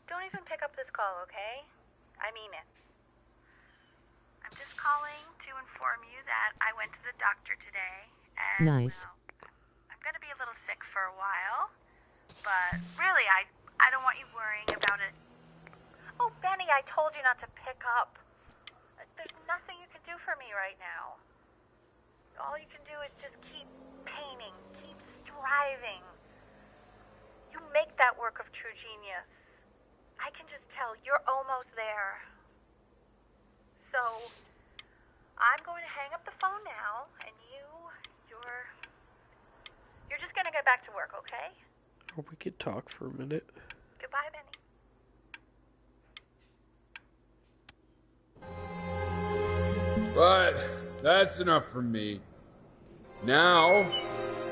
Don't even pick up this call, okay? I mean it. I'm just calling to inform you that I went to the doctor today, and Nice. well, I'm going to be a little sick for a while, but really, I don't want you worrying about it. Oh, Benny, I told you not to pick up. There's nothing you can do for me right now. All you can do is just keep painting, keep striving. You make that work of true genius. I can just tell you're almost there. So, I'm going to hang up the phone now, and you're just going to get back to work, okay? Or we could talk for a minute. Goodbye, Benny. But that's enough from me. Now,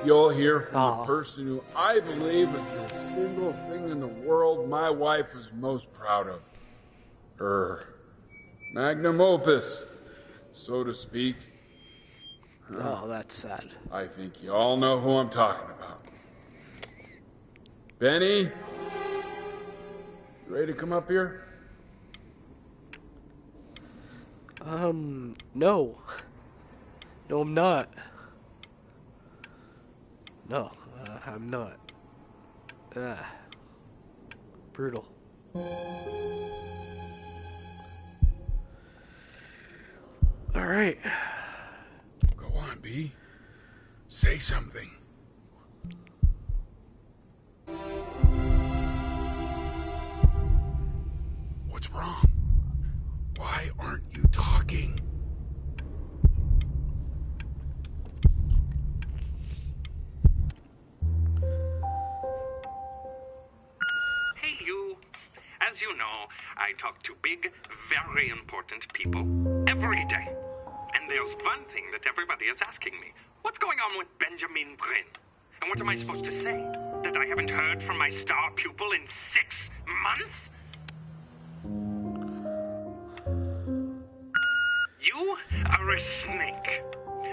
you'll hear from the person who I believe is the single thing in the world my wife is most proud of. Her magnum opus, so to speak. Oh, that's sad. I think you all know who I'm talking about. Benny? You ready to come up here? No. No, I'm not. No, I'm not. Brutal. Alright. Go on, B. Say something. What's wrong? Why aren't you talking? Hey, you. As you know, I talk to big, very important people every day. And there's one thing that everybody is asking me. What's going on with Benjamin Brin? And what am I supposed to say? That I haven't heard from my star pupil in 6 months? You are a snake.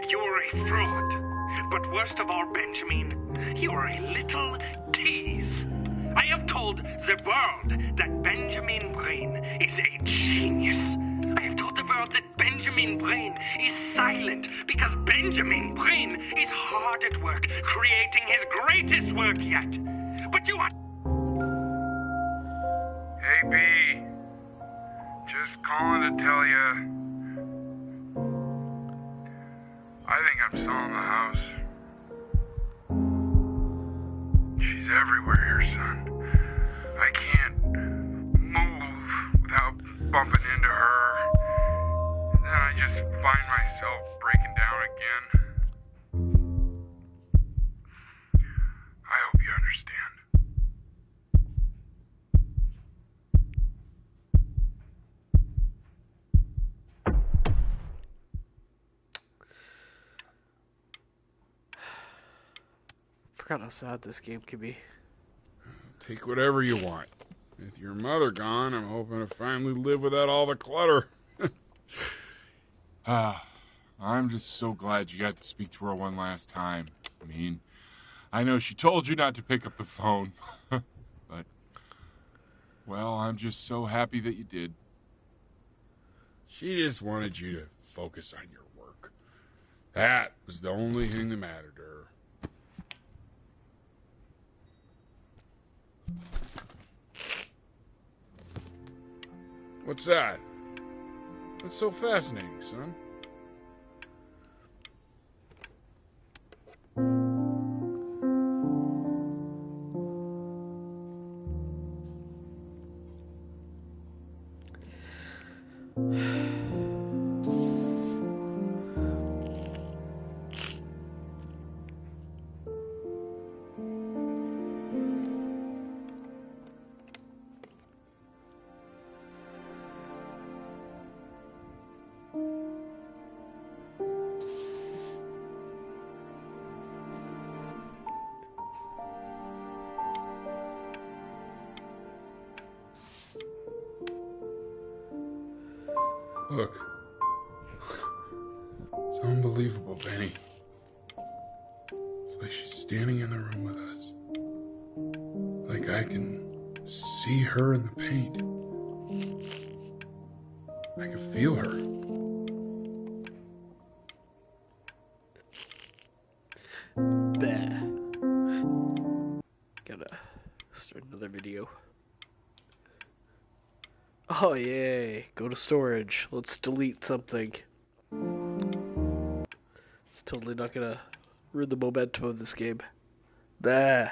You are a fraud. But worst of all, Benjamin, you are a little tease. I have told the world that Benjamin Brin is a genius. I have told the world that Benjamin Brin is silent because Benjamin Brin is hard at work creating his greatest work yet. But you are... Hey, B. Just calling to tell you... I think I'm selling the house. She's everywhere here, son. I can't move without bumping into her. And then I just find myself breaking down again. I hope you understand. Forgot how sad this game can be. Take whatever you want. With your mother gone, I'm hoping to finally live without all the clutter. I'm just so glad you got to speak to her one last time. I mean, I know she told you not to pick up the phone, but, well, I'm just so happy that you did. She just wanted you to focus on your work. That was the only thing that mattered to her. What's that? What's so fascinating, son? Look. It's unbelievable, Benny. It's like she's standing in the room with us. Like I can see her in the paint. I can feel her. Gotta start another video. Oh yay, go to storage. Let's delete something. It's totally not gonna ruin the momentum of this game. Bah.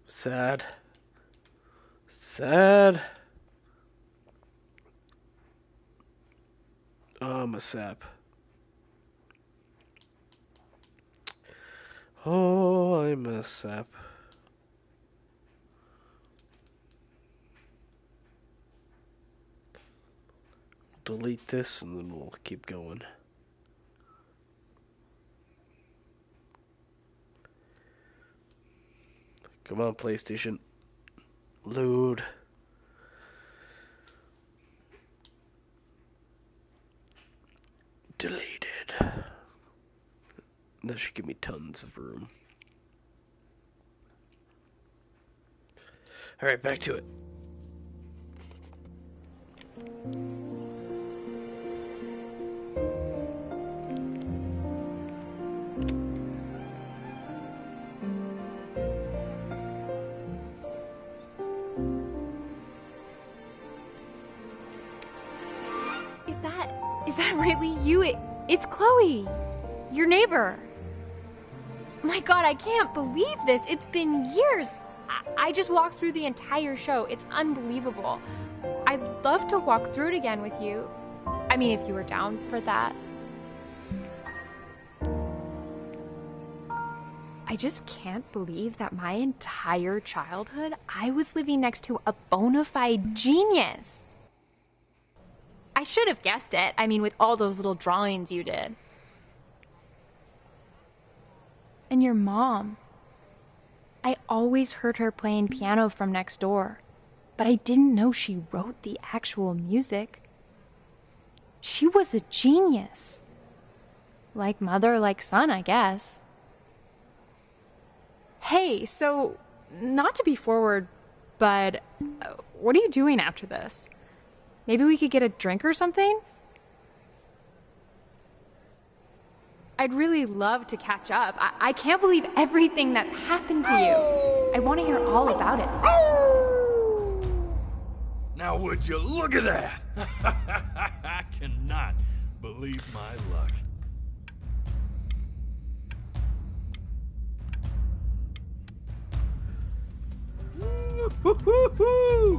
Sad. Sad. Oh, I'm a sap. Oh, I'm a sap. Delete this and then we'll keep going. Come on, PlayStation. Load. Deleted. That should give me tons of room. Alright, back to it. Is that really you? It's Chloe, your neighbor. My God, I can't believe this. It's been years. I just walked through the entire show. It's unbelievable. I'd love to walk through it again with you. I mean, if you were down for that. I just can't believe that my entire childhood, I was living next to a bona fide genius. I should have guessed it. I mean, with all those little drawings you did. And your mom. I always heard her playing piano from next door, but I didn't know she wrote the actual music. She was a genius. Like mother, like son, I guess. Hey, so, not to be forward, but what are you doing after this? Maybe we could get a drink or something? I'd really love to catch up. I can't believe everything that's happened to you. I want to hear all about it. Now would you look at that? I cannot believe my luck.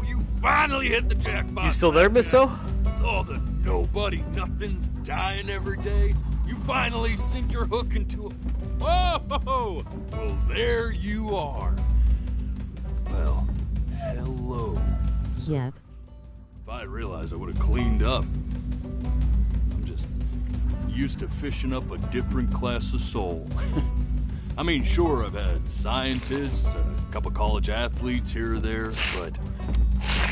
You finally hit the jackpot. You still there, Misso? Oh, the nobody, nothing's dying every day. You finally sink your hook into a... Whoa! Well, there you are. Well, hello. Yep. If I realized, I would have cleaned up. I'm just used to fishing up a different class of soul. I mean, sure, I've had scientists, a couple college athletes here or there, but...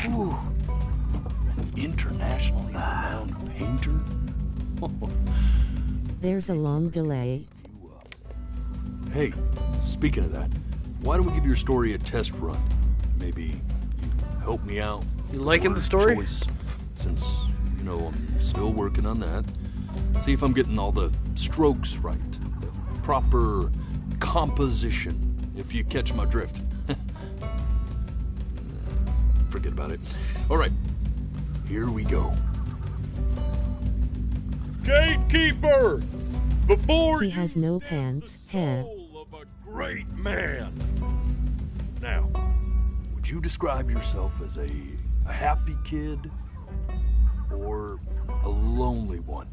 Whew, an internationally renowned painter? There's a long delay. Hey, speaking of that, why don't we give your story a test run? Maybe you help me out. You liking the story? Choice, since, you know, I'm still working on that. See if I'm getting all the strokes right. The proper composition, if you catch my drift. Forget about it. All right, here we go. Gatekeeper! Before he has no pants, hair. Of a great man. Now, would you describe yourself as a happy kid or a lonely one?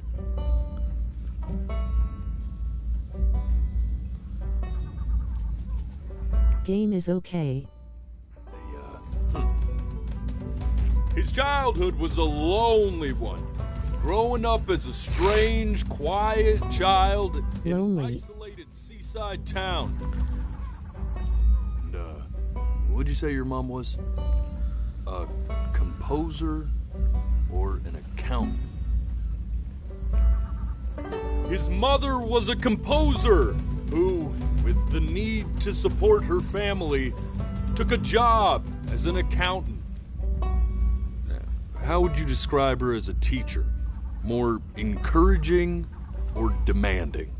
Game is okay. His childhood was a lonely one. Growing up as a strange, quiet child in an isolated seaside town. And, what'd you say your mom was? A composer or an accountant. His mother was a composer who, with the need to support her family, took a job as an accountant. How would you describe her as a teacher? More encouraging or demanding?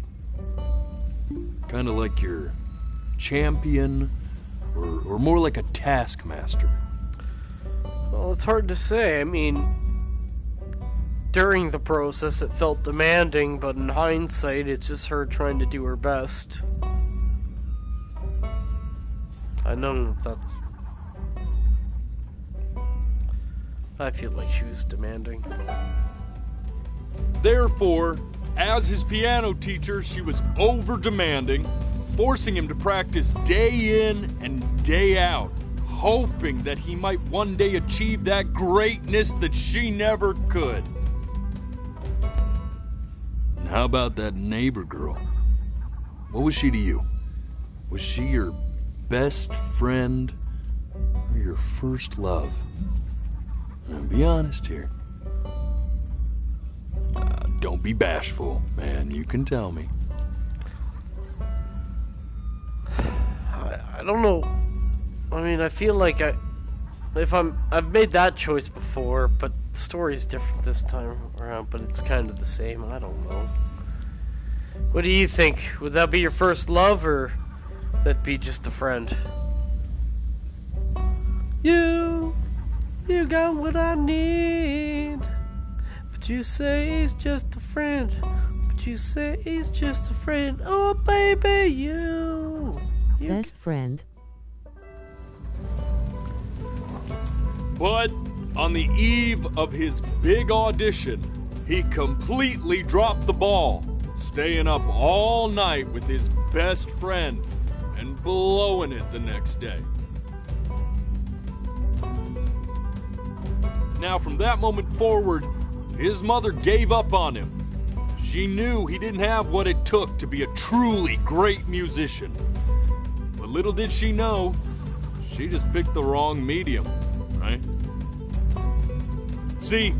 Kind of like your champion or more like a taskmaster? Well, it's hard to say. I mean, during the process it felt demanding, but in hindsight it's just her trying to do her best. I know that. I feel like she was demanding. Therefore, as his piano teacher, she was over-demanding, forcing him to practice day in and day out, hoping that he might one day achieve that greatness that she never could. And how about that neighbor girl? What was she to you? Was she your best friend or your first love? Now, be honest here. Don't be bashful, man. You can tell me. I don't know. I mean, I feel like I've made that choice before, but the story's different this time around, but it's kind of the same. I don't know. What do you think? Would that be your first love, or that be just a friend? You got what I need. But you say he's just a friend. But you say he's just a friend. Oh, baby, you Best friend. But on the eve of his big audition, he completely dropped the ball, staying up all night with his best friend and blowing it the next day. Now, from that moment forward, his mother gave up on him. She knew he didn't have what it took to be a truly great musician. But little did she know, she just picked the wrong medium, right? See,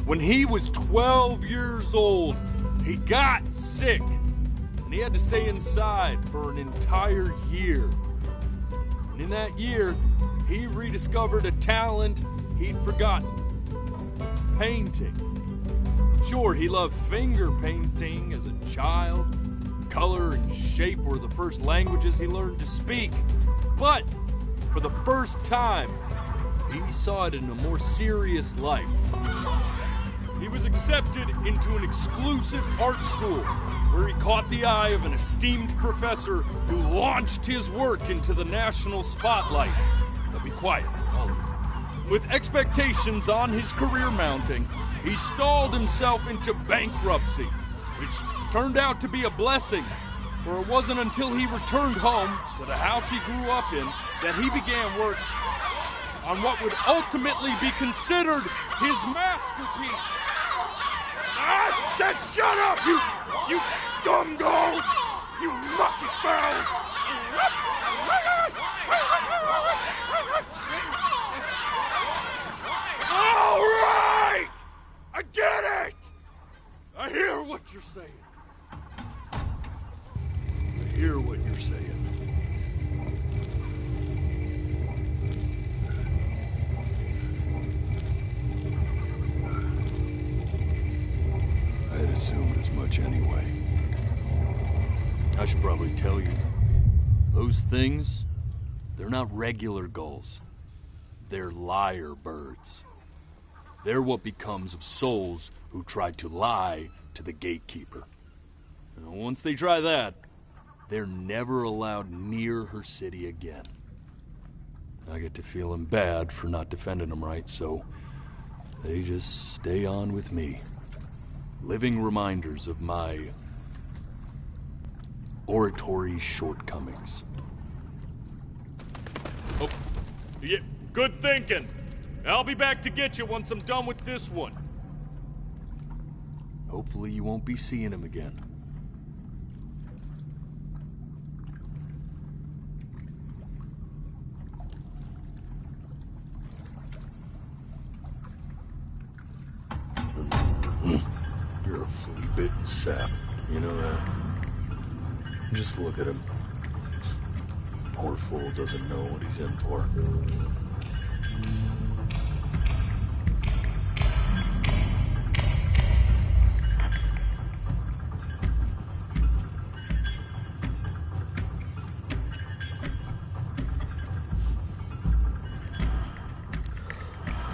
when he was 12 years old, he got sick, and he had to stay inside for an entire year. And in that year, he rediscovered a talent he'd forgotten. Painting. Sure, he loved finger painting as a child. Color and shape were the first languages he learned to speak. But for the first time, he saw it in a more serious light. He was accepted into an exclusive art school where he caught the eye of an esteemed professor who launched his work into the national spotlight. Now be quiet, all of you. With expectations on his career mounting, he stalled himself into bankruptcy, which turned out to be a blessing, for it wasn't until he returned home to the house he grew up in that he began work on what would ultimately be considered his masterpiece. I said shut up, you scumballs! You mucky fowls! All right! I get it! I hear what you're saying. I hear what you're saying. I'd assumed as much anyway. I should probably tell you, those things, they're not regular gulls. They're lyre birds. They're what becomes of souls who tried to lie to the gatekeeper. And once they try that, they're never allowed near her city again. I get to feeling bad for not defending them right, so they just stay on with me. Living reminders of my oratory shortcomings. Oh, yeah, good thinking. I'll be back to get you once I'm done with this one. Hopefully you won't be seeing him again. flea-bitten sap. You know that? Just look at him. Poor fool doesn't know what he's in for.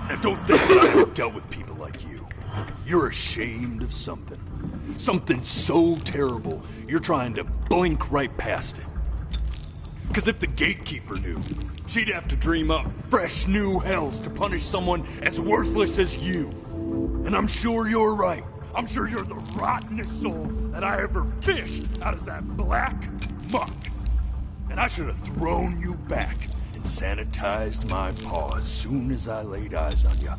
Now don't think that I haven't dealt with people like you. You're ashamed of something. Something so terrible, you're trying to blink right past it. Because if the gatekeeper knew, she'd have to dream up fresh new hells to punish someone as worthless as you. And I'm sure you're right. I'm sure you're the rottenest soul that I ever fished out of that black muck. And I should have thrown you back and sanitized my paw as soon as I laid eyes on you.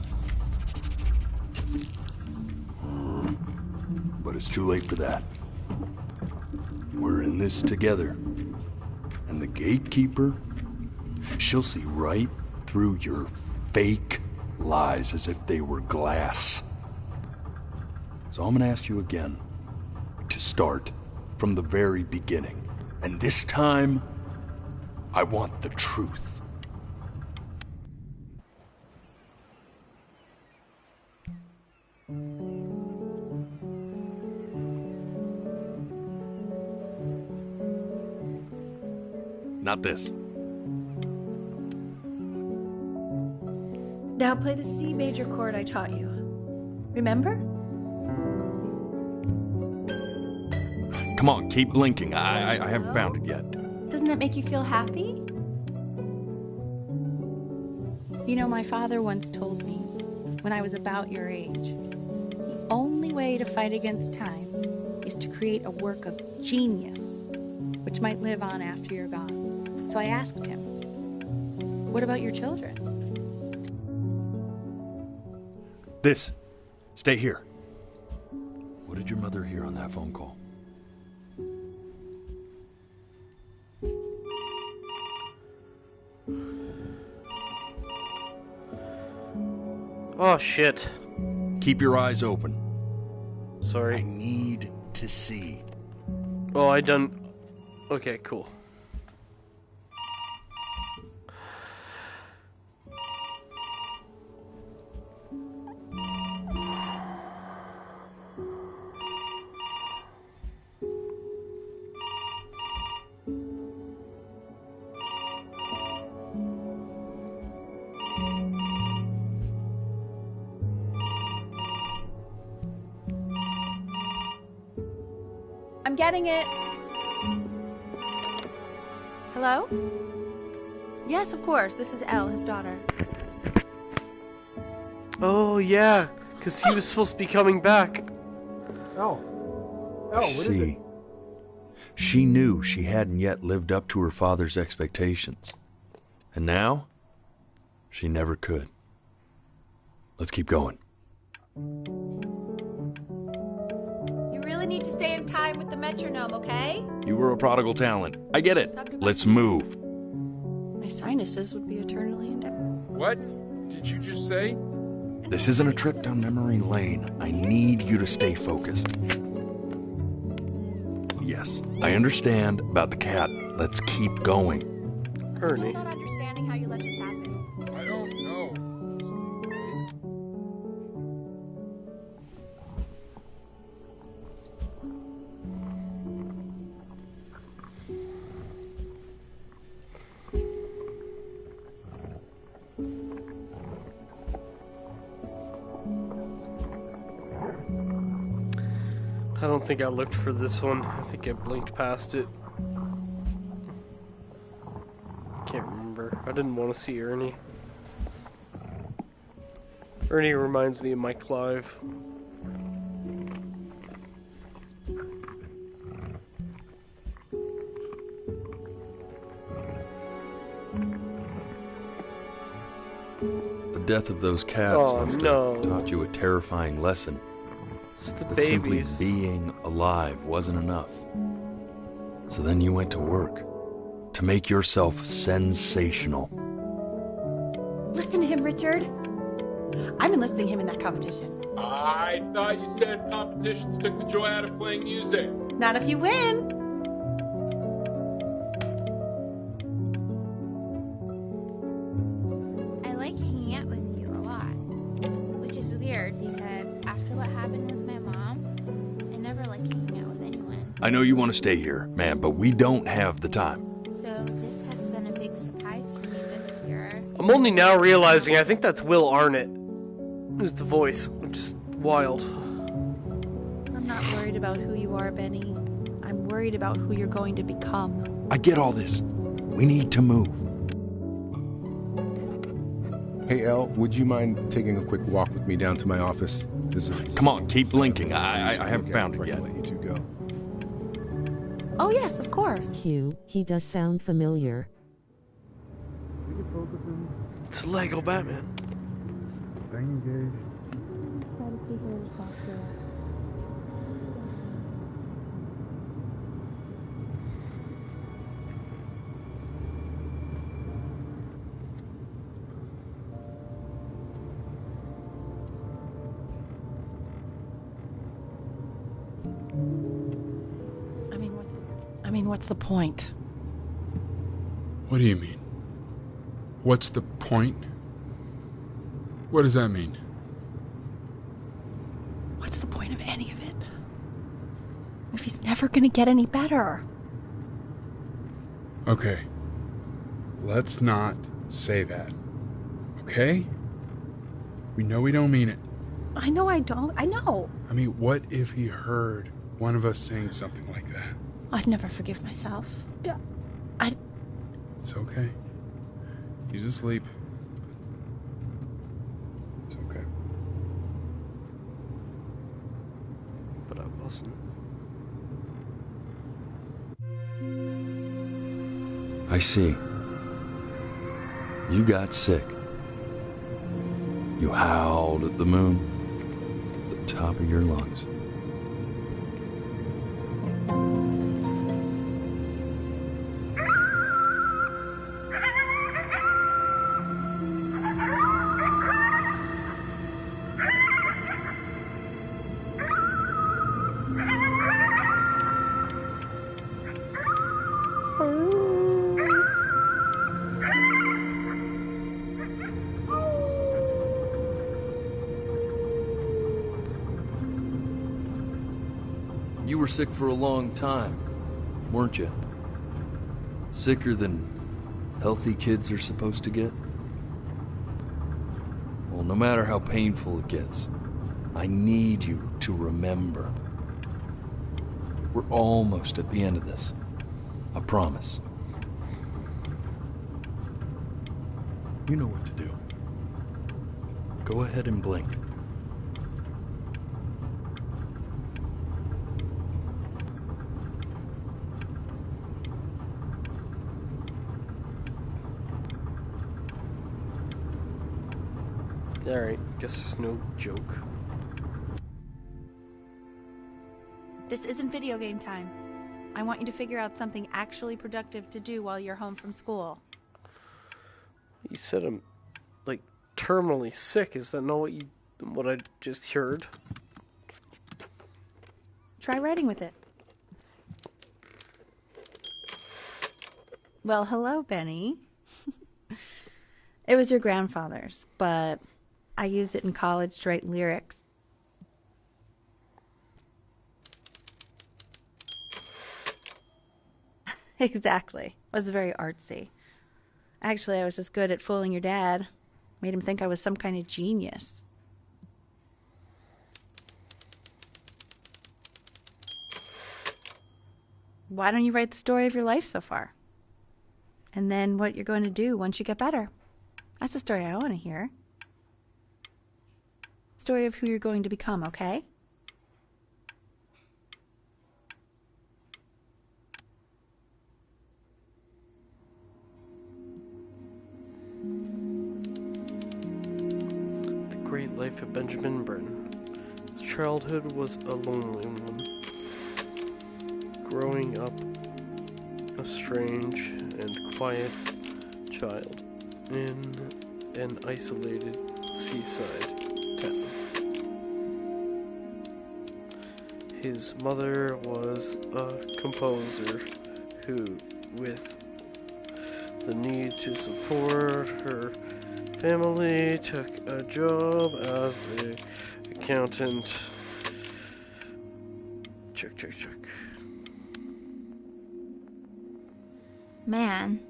But it's too late for that. We're in this together. And the gatekeeper, she'll see right through your fake lies as if they were glass. So I'm gonna ask you again to start from the very beginning. And this time, I want the truth. Not this. Now play the C major chord I taught you. Remember? Come on, keep blinking. I haven't found it yet. Doesn't that make you feel happy? You know, my father once told me, when I was about your age, the only way to fight against time is to create a work of genius, which might live on after you're gone. So I asked him, what about your children? This. Stay here. What did your mother hear on that phone call? Oh, shit. Keep your eyes open. Sorry. I need to see. Oh, I done... Okay, cool. I'm getting it. Hello? Yes, of course. This is Elle, his daughter. Oh, yeah. Because he was supposed to be coming back. Oh, what is it? She knew she hadn't yet lived up to her father's expectations. And now, she never could. Let's keep going. You really need to stay in time with the metronome, okay? You were a prodigal talent. I get it. Let's move. My sinuses would be eternally indebted. What did you just say? This isn't a trip down memory lane. I need you to stay focused. Yes, I understand about the cat. Let's keep going. Ernie. I'm not understanding how you let this happen. I don't know. I don't think I looked for this one. I think I blinked past it. Can't remember. I didn't want to see Ernie. Ernie reminds me of my Clive. The death of those cats must have taught you a terrifying lesson. It's the that simply babies. being alive wasn't enough. So then you went to work to make yourself sensational. Listen to him, Richard. I'm enlisting him in that competition. I thought you said competitions took the joy out of playing music. Not if you win. I like hanging out with you a lot, which is weird because after what happened with my mom, I never like hanging out with anyone. I know you want to stay here, man, but we don't have the time. So this has been a big surprise for me this year. I'm only now realizing I think that's Will Arnett, who's the voice, which is wild. I'm not worried about who you are, Benny. I'm worried about who you're going to become. I get all this. We need to move. Hey, Elle, would you mind taking a quick walk with me down to my office? Come on, keep blinking. I haven't found it yet. Let you two go. Oh, yes, of course. Q, he does sound familiar. It's Lego Batman. Stay engaged. Try to see who to talk to. What's the point? What do you mean? What's the point? What does that mean? What's the point of any of it? If he's never gonna get any better. Okay. Let's not say that. Okay? We know we don't mean it. I know I don't. I know. I mean, what if he heard one of us saying something like that? I'd never forgive myself. It's okay. He's asleep. It's okay. But I wasn't. I see. You got sick. You howled at the moon at the top of your lungs. You were sick for a long time, weren't you? Sicker than healthy kids are supposed to get? Well, no matter how painful it gets, I need you to remember. We're almost at the end of this. I promise. You know what to do. Go ahead and blink. Alright, guess it's no joke. This isn't video game time. I want you to figure out something actually productive to do while you're home from school. You said I'm, like, terminally sick. Is that not what I just heard? Try writing with it. Well, hello, Benny. It was your grandfather's, but I used it in college to write lyrics. Exactly. It was very artsy. Actually, I was just good at fooling your dad. Made him think I was some kind of genius. Why don't you write the story of your life so far? And then what you're going to do once you get better. That's the story I want to hear. Story of who you're going to become, okay? The Great Life of Benjamin Britten. His childhood was a lonely one. Growing up a strange and quiet child in an isolated seaside town. His mother was a composer who, with the need to support her family, took a job as an accountant. Check. Man,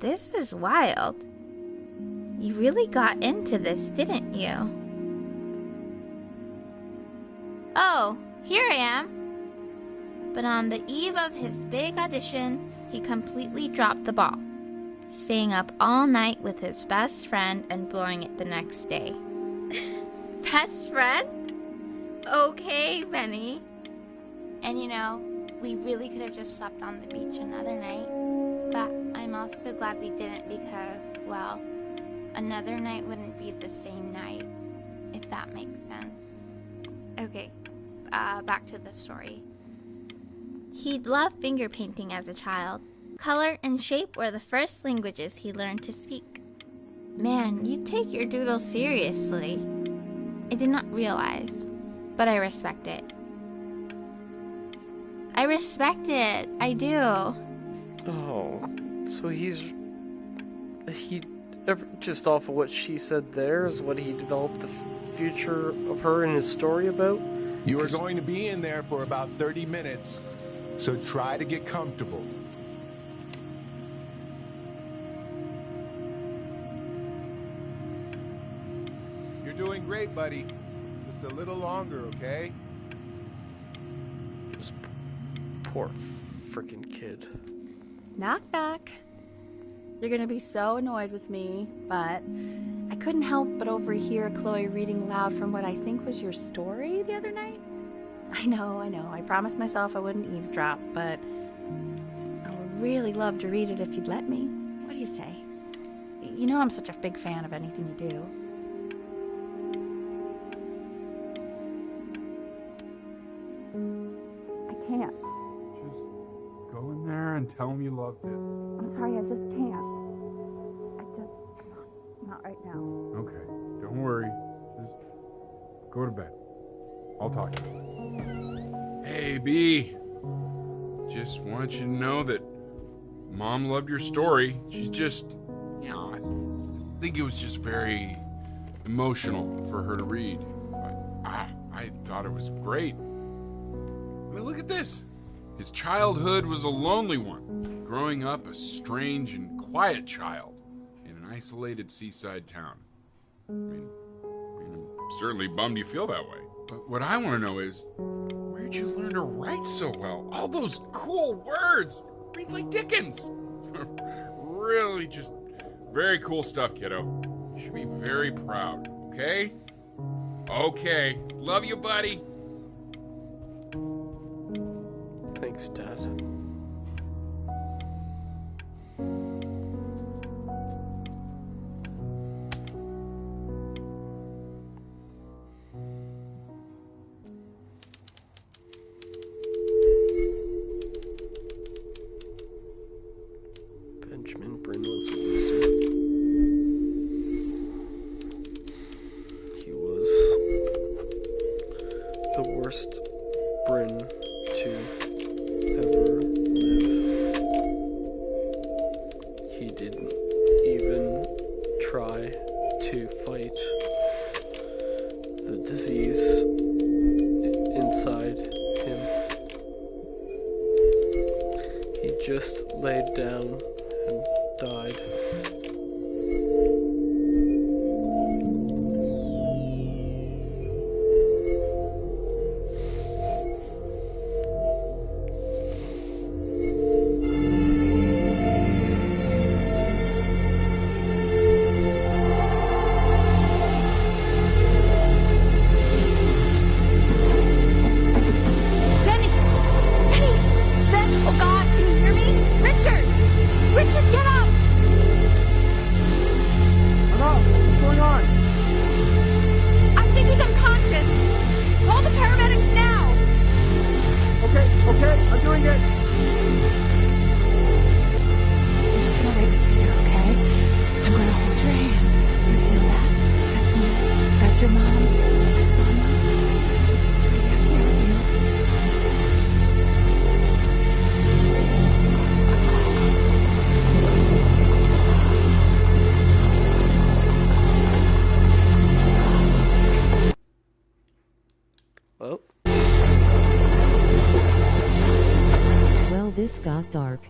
this is wild. You really got into this, didn't you? Oh, here I am. But on the eve of his big audition, he completely dropped the ball, staying up all night with his best friend and blowing it the next day. Best friend? Okay, Benny. And you know, we really could have just slept on the beach another night, but I'm also glad we didn't because, well, another night wouldn't be the same night, if that makes sense. Okay, back to the story. He'd loved finger painting as a child. Color and shape were the first languages he learned to speak. Man, you take your doodle seriously. I did not realize, but I respect it. I respect it. I do. Oh, so he just off of what she said there is what he developed the future of her in his story about? You are going to be in there for about 30 minutes, so try to get comfortable. You're doing great, buddy. Just a little longer, okay? This poor freaking kid. Knock, knock. You're gonna be so annoyed with me, but I couldn't help but overhear Chloe reading aloud from what I think was your story the other night. I know. I promised myself I wouldn't eavesdrop, but I would really love to read it if you'd let me. What do you say? You know I'm such a big fan of anything you do. I can't. Just go in there and tell him you loved it. I'm sorry, I just can't. Not right now. Okay, don't worry. Just go to bed. I'll talk to you. Hey, B. Just want you to know that Mom loved your story. She's just, I think it was just very emotional for her to read. But I thought it was great. I mean, look at this. His childhood was a lonely one, growing up a strange and quiet child in an isolated seaside town. I mean, I'm certainly bummed you feel that way. But what I want to know is, where'd you learn to write so well? All those cool words! Reads like Dickens! Really just very cool stuff, kiddo. You should be very proud, okay? Okay. Love you, buddy. Thanks, Dad. Benjamin Bryn was a loser. He was the worst Bryn to ever live. He didn't even try to fight the disease inside him. He just laid down and died. this got dark.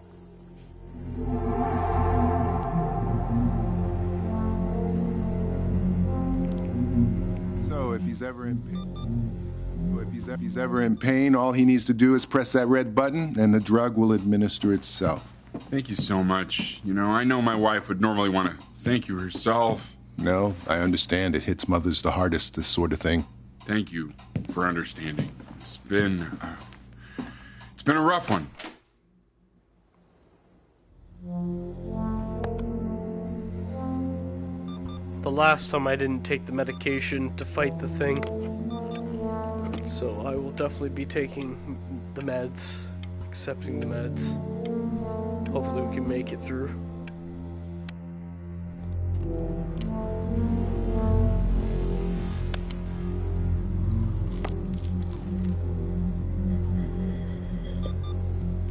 So if he's ever in pain, all he needs to do is press that red button and the drug will administer itself. Thank you so much. You know, I know my wife would normally want to thank you herself. No, I understand. It hits mothers the hardest, this sort of thing. Thank you for understanding. It's been a rough one. The last time I didn't take the medication to fight the thing. So I will definitely be taking the meds, accepting the meds. Hopefully we can make it through.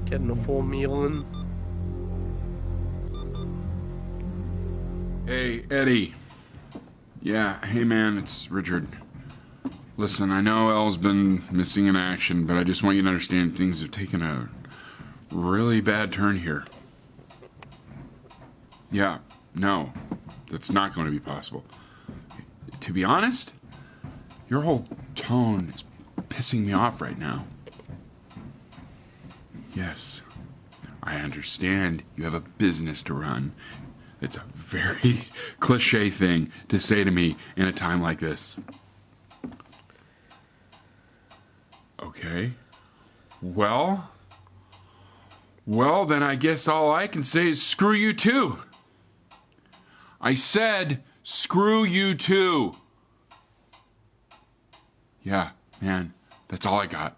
Getting a full meal in. Hey, Eddie. Yeah, hey man, it's Richard. Listen, I know Elle's been missing in action, but I just want you to understand things have taken a really bad turn here. Yeah, no, that's not going to be possible. To be honest, your whole tone is pissing me off right now. Yes, I understand you have a business to run. It's a very cliche thing to say to me in a time like this. Okay. Well, then I guess all I can say is screw you too. I said screw you too. Yeah, man, that's all I got.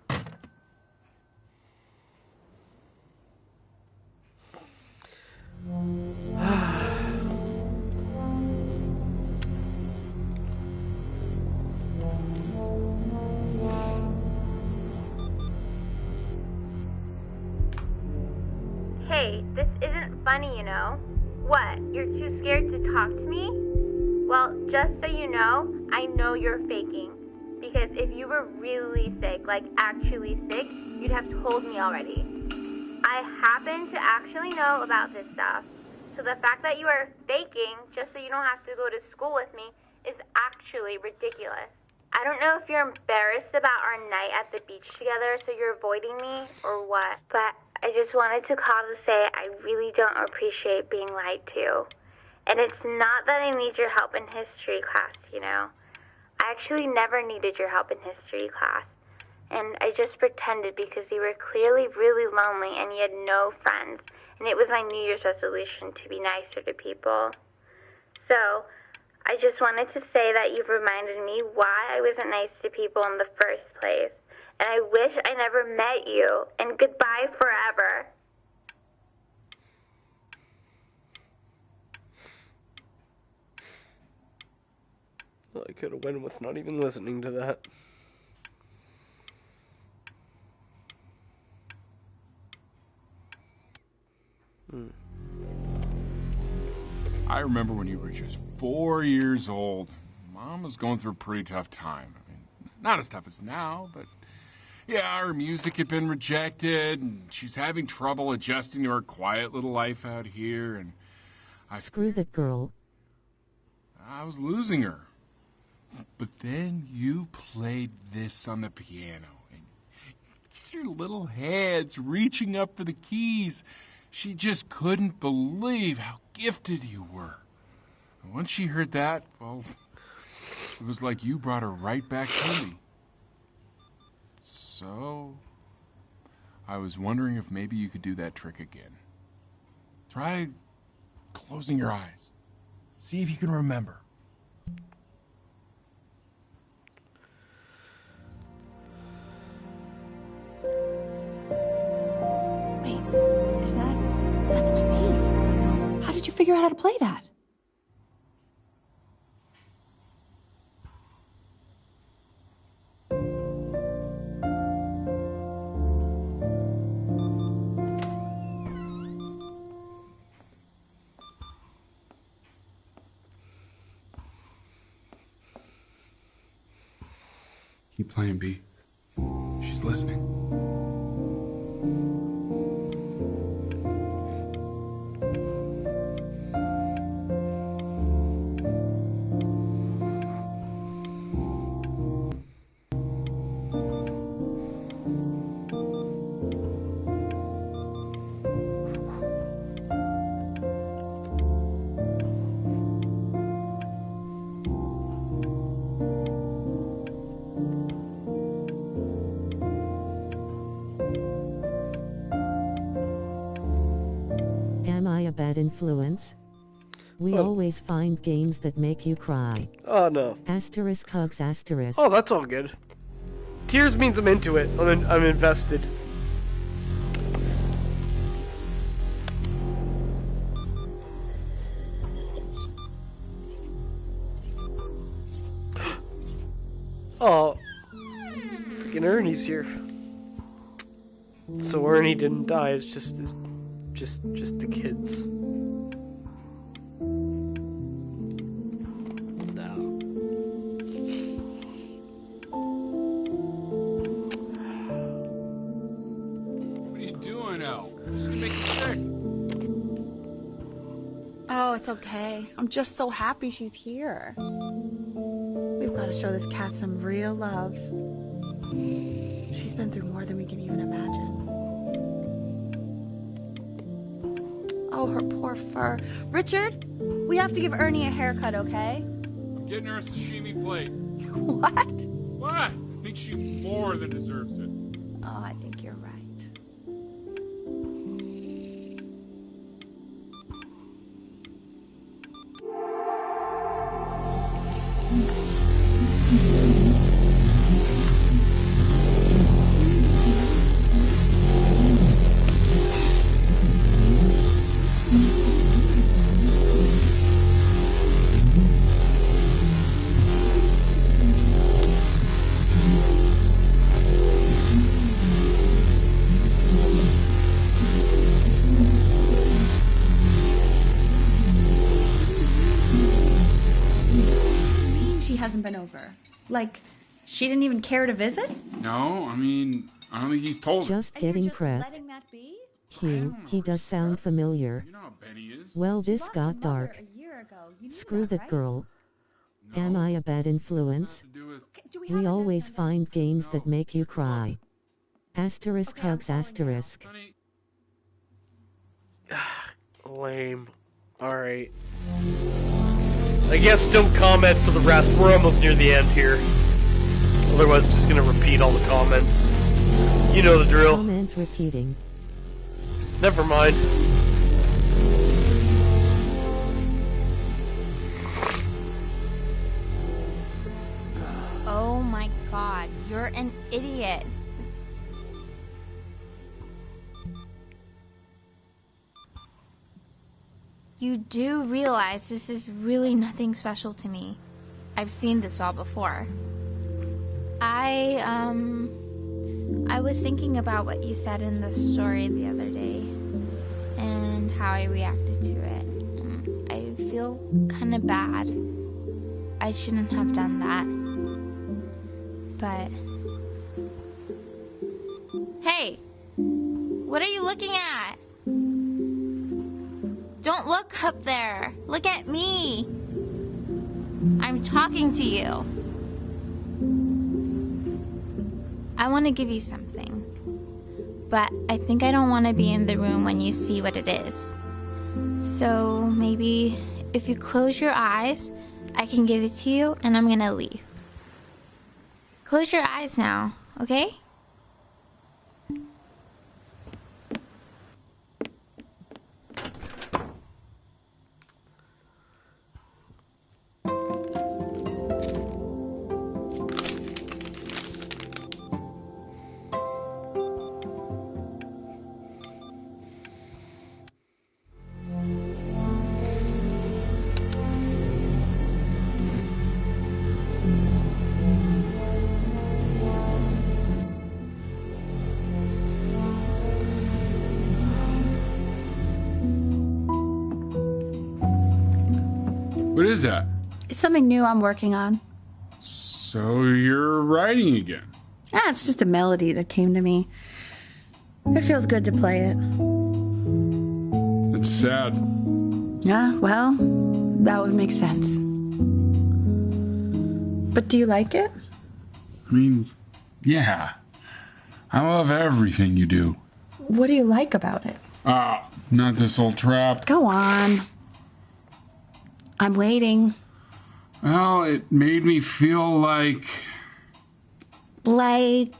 Hey, this isn't funny, you know. What, you're too scared to talk to me? Well, just so you know, I know you're faking. Because if you were really sick, like actually sick, you'd have told me already. I happen to actually know about this stuff. So the fact that you are faking just so you don't have to go to school with me is actually ridiculous. I don't know if you're embarrassed about our night at the beach together, so you're avoiding me, or what. But I just wanted to call to say I really don't appreciate being lied to. And it's not that I need your help in history class, you know. I actually never needed your help in history class. And I just pretended because you were clearly really lonely and you had no friends. And it was my New Year's resolution to be nicer to people. So, I just wanted to say that you've reminded me why I wasn't nice to people in the first place. And I wish I never met you. And goodbye forever. I could have went with not even listening to that. I remember when you were just 4 years old. Mom was going through a pretty tough time. I mean, not as tough as now, but yeah, her music had been rejected, and she's having trouble adjusting to her quiet little life out here, and Screw that girl. I was losing her. But then you played this on the piano, and just your little hands reaching up for the keys. She just couldn't believe how gifted you were. And once she heard that, well, it was like you brought her right back to me. So, I was wondering if maybe you could do that trick again. Try closing your eyes. See if you can remember. That's my piece. How did you figure out how to play that? Keep playing, B. She's listening. Am I a bad influence? We always find games that make you cry. Oh, no. Asterisk hugs asterisk. Oh, that's all good. Tears means I'm into it. I'm invested. Oh, freaking Ernie's here. So Ernie didn't die. It's just the kids. What are you doing, Elle? Just gonna make you sick. Oh, it's okay. I'm just so happy she's here. We've got to show this cat some real love. She's been through more than we can even imagine. Oh, her poor fur. Richard, we have to give Ernie a haircut, okay? I'm getting her a sashimi plate. What? What? I think she more than deserves it. Oh, I think you're right. Been over. Like, she didn't even care to visit? No, I mean, I don't think he's told her. Just getting prepped. Hugh, he does sound familiar. You know how Benny is. Well, this got dark. Screw that girl. Am I a bad influence? We always find games that make you cry. Asterisk hugs asterisk. Lame. Alright. I guess don't comment for the rest. We're almost near the end here. Otherwise, I'm just gonna repeat all the comments. You know the drill. Comments repeating. Never mind. Oh my god, you're an idiot. You do realize this is really nothing special to me. I've seen this all before. I was thinking about what you said in the story the other day and how I reacted to it. I feel kind of bad. I shouldn't have done that. But hey, what are you looking at? Don't look up there. Look at me. I'm talking to you. I want to give you something. But I think I don't want to be in the room when you see what it is. So maybe if you close your eyes, I can give it to you and I'm gonna leave. Close your eyes now, okay? What is that? It's something new I'm working on. So you're writing again? Ah, it's just a melody that came to me. It feels good to play it. It's sad. Yeah, well, that would make sense. But do you like it? I mean, yeah. I love everything you do. What do you like about it? Not this old trap. Go on. I'm waiting. Well, it made me feel like if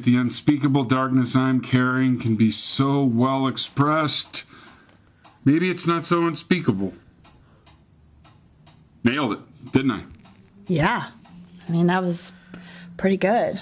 the unspeakable darkness I'm carrying can be so well expressed Maybe it's not so unspeakable. Nailed it, didn't I? Yeah. I mean, that was pretty good.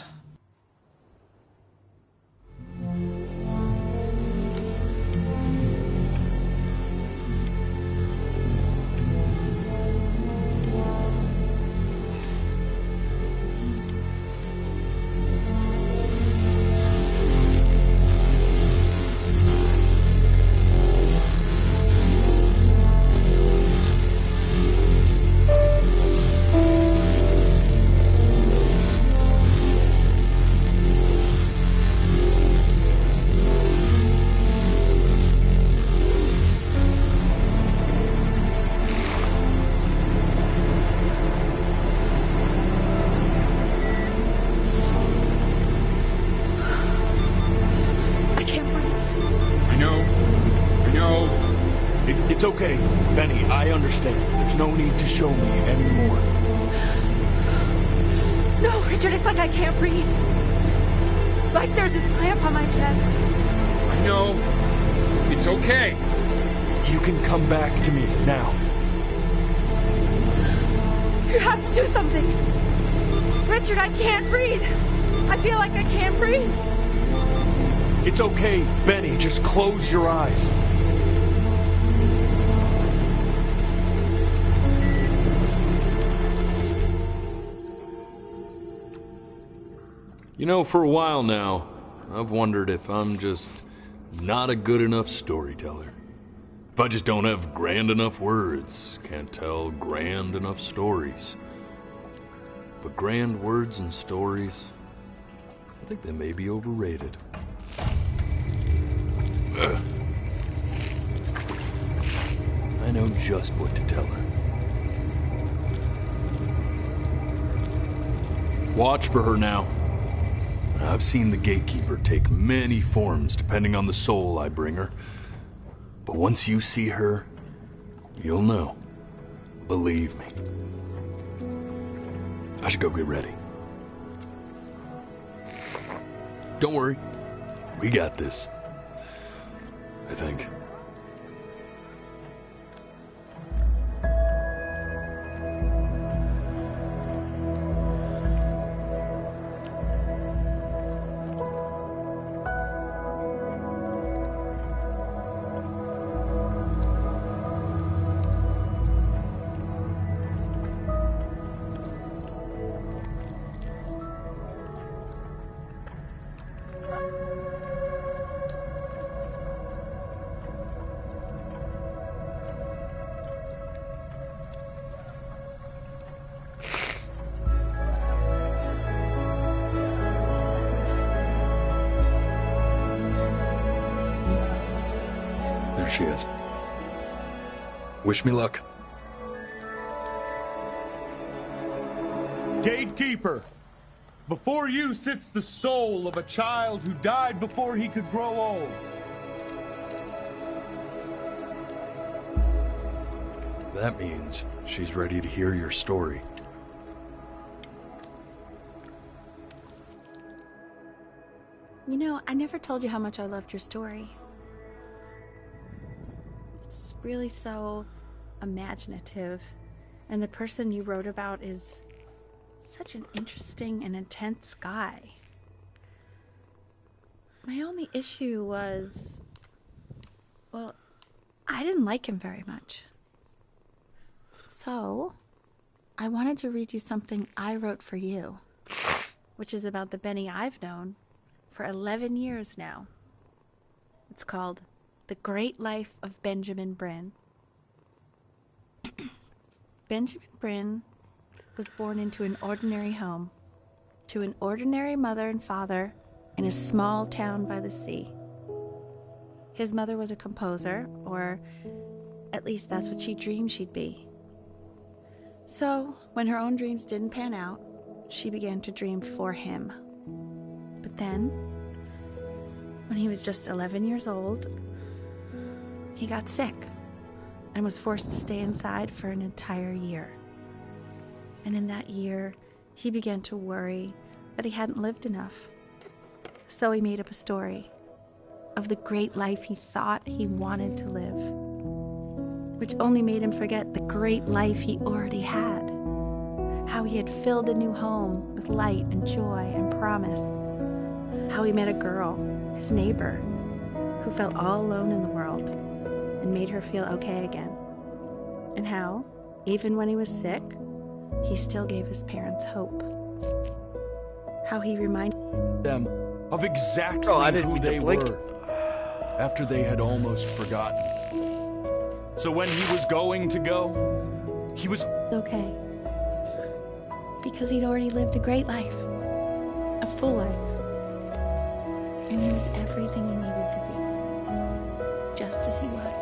It's okay, Benny, I understand. There's no need to show me anymore. No, Richard, it's like I can't breathe. Like there's this clamp on my chest. I know. It's okay. You can come back to me now. You have to do something. Richard, I can't breathe. I feel like I can't breathe. It's okay, Benny, just close your eyes. You know, for a while now, I've wondered if I'm just not a good enough storyteller. If I just don't have grand enough words, can't tell grand enough stories. But grand words and stories, I think they may be overrated. I know just what to tell her. Watch for her now. I've seen the gatekeeper take many forms depending on the soul I bring her. But once you see her, you'll know. Believe me. I should go get ready. Don't worry. We got this. I think. There she is. Wish me luck. Gatekeeper, before you sits the soul of a child who died before he could grow old. That means she's ready to hear your story. You know, I never told you how much I loved your story. It's really so imaginative, and the person you wrote about is such an interesting and intense guy. My only issue was, well, I didn't like him very much. So, I wanted to read you something I wrote for you, which is about the Benny I've known for 11 years now. It's called The Great Life of Benjamin Brin. Benjamin Brin was born into an ordinary home, to an ordinary mother and father in a small town by the sea. His mother was a composer, or at least that's what she dreamed she'd be. So, when her own dreams didn't pan out, she began to dream for him. But then, when he was just 11 years old, he got sick and was forced to stay inside for an entire year. And in that year, he began to worry that he hadn't lived enough. So he made up a story of the great life he thought he wanted to live. which only made him forget the great life he already had. How he had filled a new home with light and joy and promise. How he met a girl, his neighbor, who felt all alone in the world and made her feel okay again. And how, even when he was sick, he still gave his parents hope. How he reminded them of exactly who they were after they had almost forgotten. So when he was going to go, he was okay. Because he'd already lived a great life, a full life. And he was everything he needed to be, just as he was.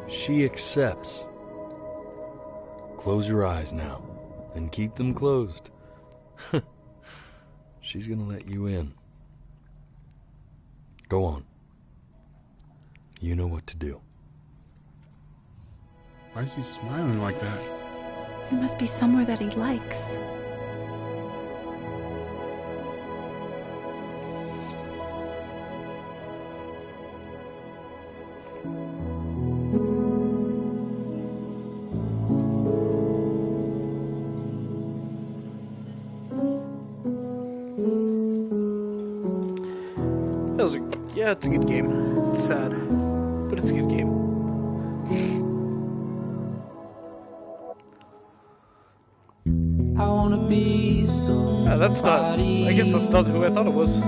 She accepts. Close your eyes now, and keep them closed. She's gonna let you in. Go on. You know what to do. Why is he smiling like that? He must be somewhere that he likes. Yeah, it's a good game. It's sad, but it's a good game. I wanna be somebody. That's not. I guess that's not who I thought it was.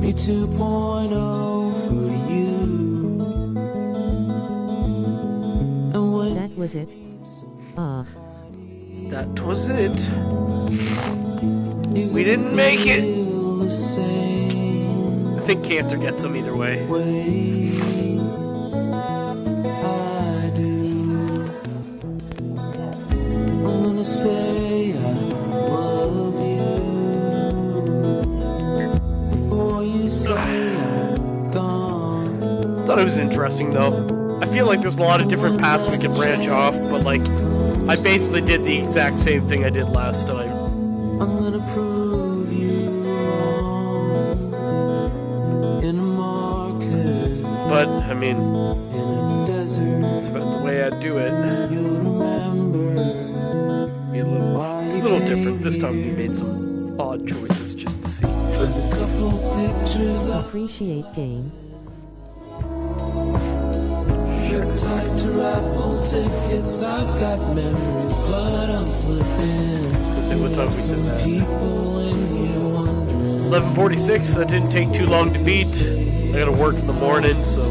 Me 2.0 for you. That was it. That was it. We didn't make it. I think cancer gets them either way. I do. I'm gonna say I love you before you say I'm gone. Thought it was interesting though. I feel like there's a lot of different paths we can branch off, but like, I basically did the exact same thing I did last time. I'm gonna prove you wrong in a market. But, I mean, in a desert, it's about the way I do it. You'll remember. Be a little different. This time we made some odd choices just to see. There's a couple pictures of Appreciate game. tied to raffle tickets. I've got memories, but I'm slipping. So say what time we said that. People in here wondering. 11:46. That didn't take too long to beat. I gotta work in the morning, so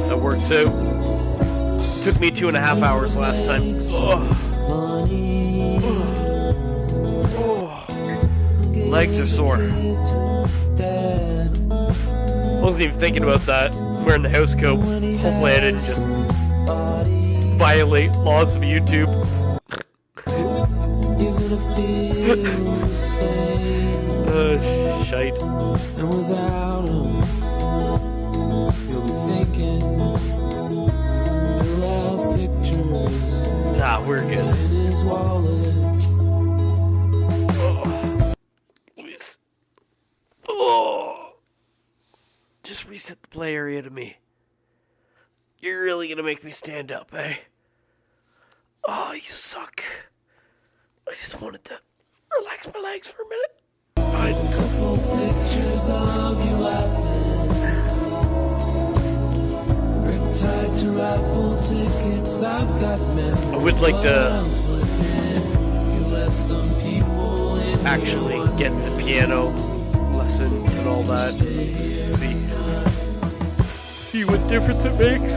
that works out. Took me 2.5 hours last time. Legs are sore. I wasn't even thinking about that. Wearing the house coat. Hopefully I didn't just violate laws of YouTube. Shite. And without him, you'll be thinking you'll have pictures. Nah, we're good. In his wallet. Just reset the play area to me. You're really gonna make me stand up, eh? Oh, you suck. I just wanted to relax my legs for a minute. There's a couple pictures of you laughing. Grip tied to raffle tickets. I've got memories. I would like to You left some people in actually get the piano lessons and all that. See what difference it makes.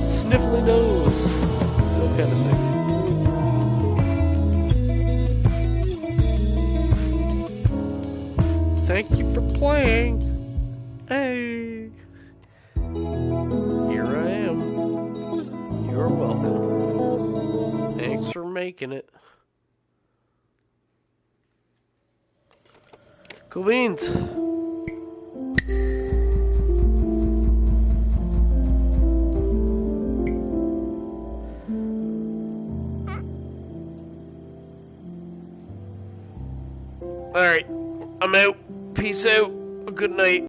Sniffly nose. So kind of sick. Thank you for playing. Hey. Here I am. You're welcome. Thanks for making it. Cool beans. Alright, I'm out. Peace out. Good night.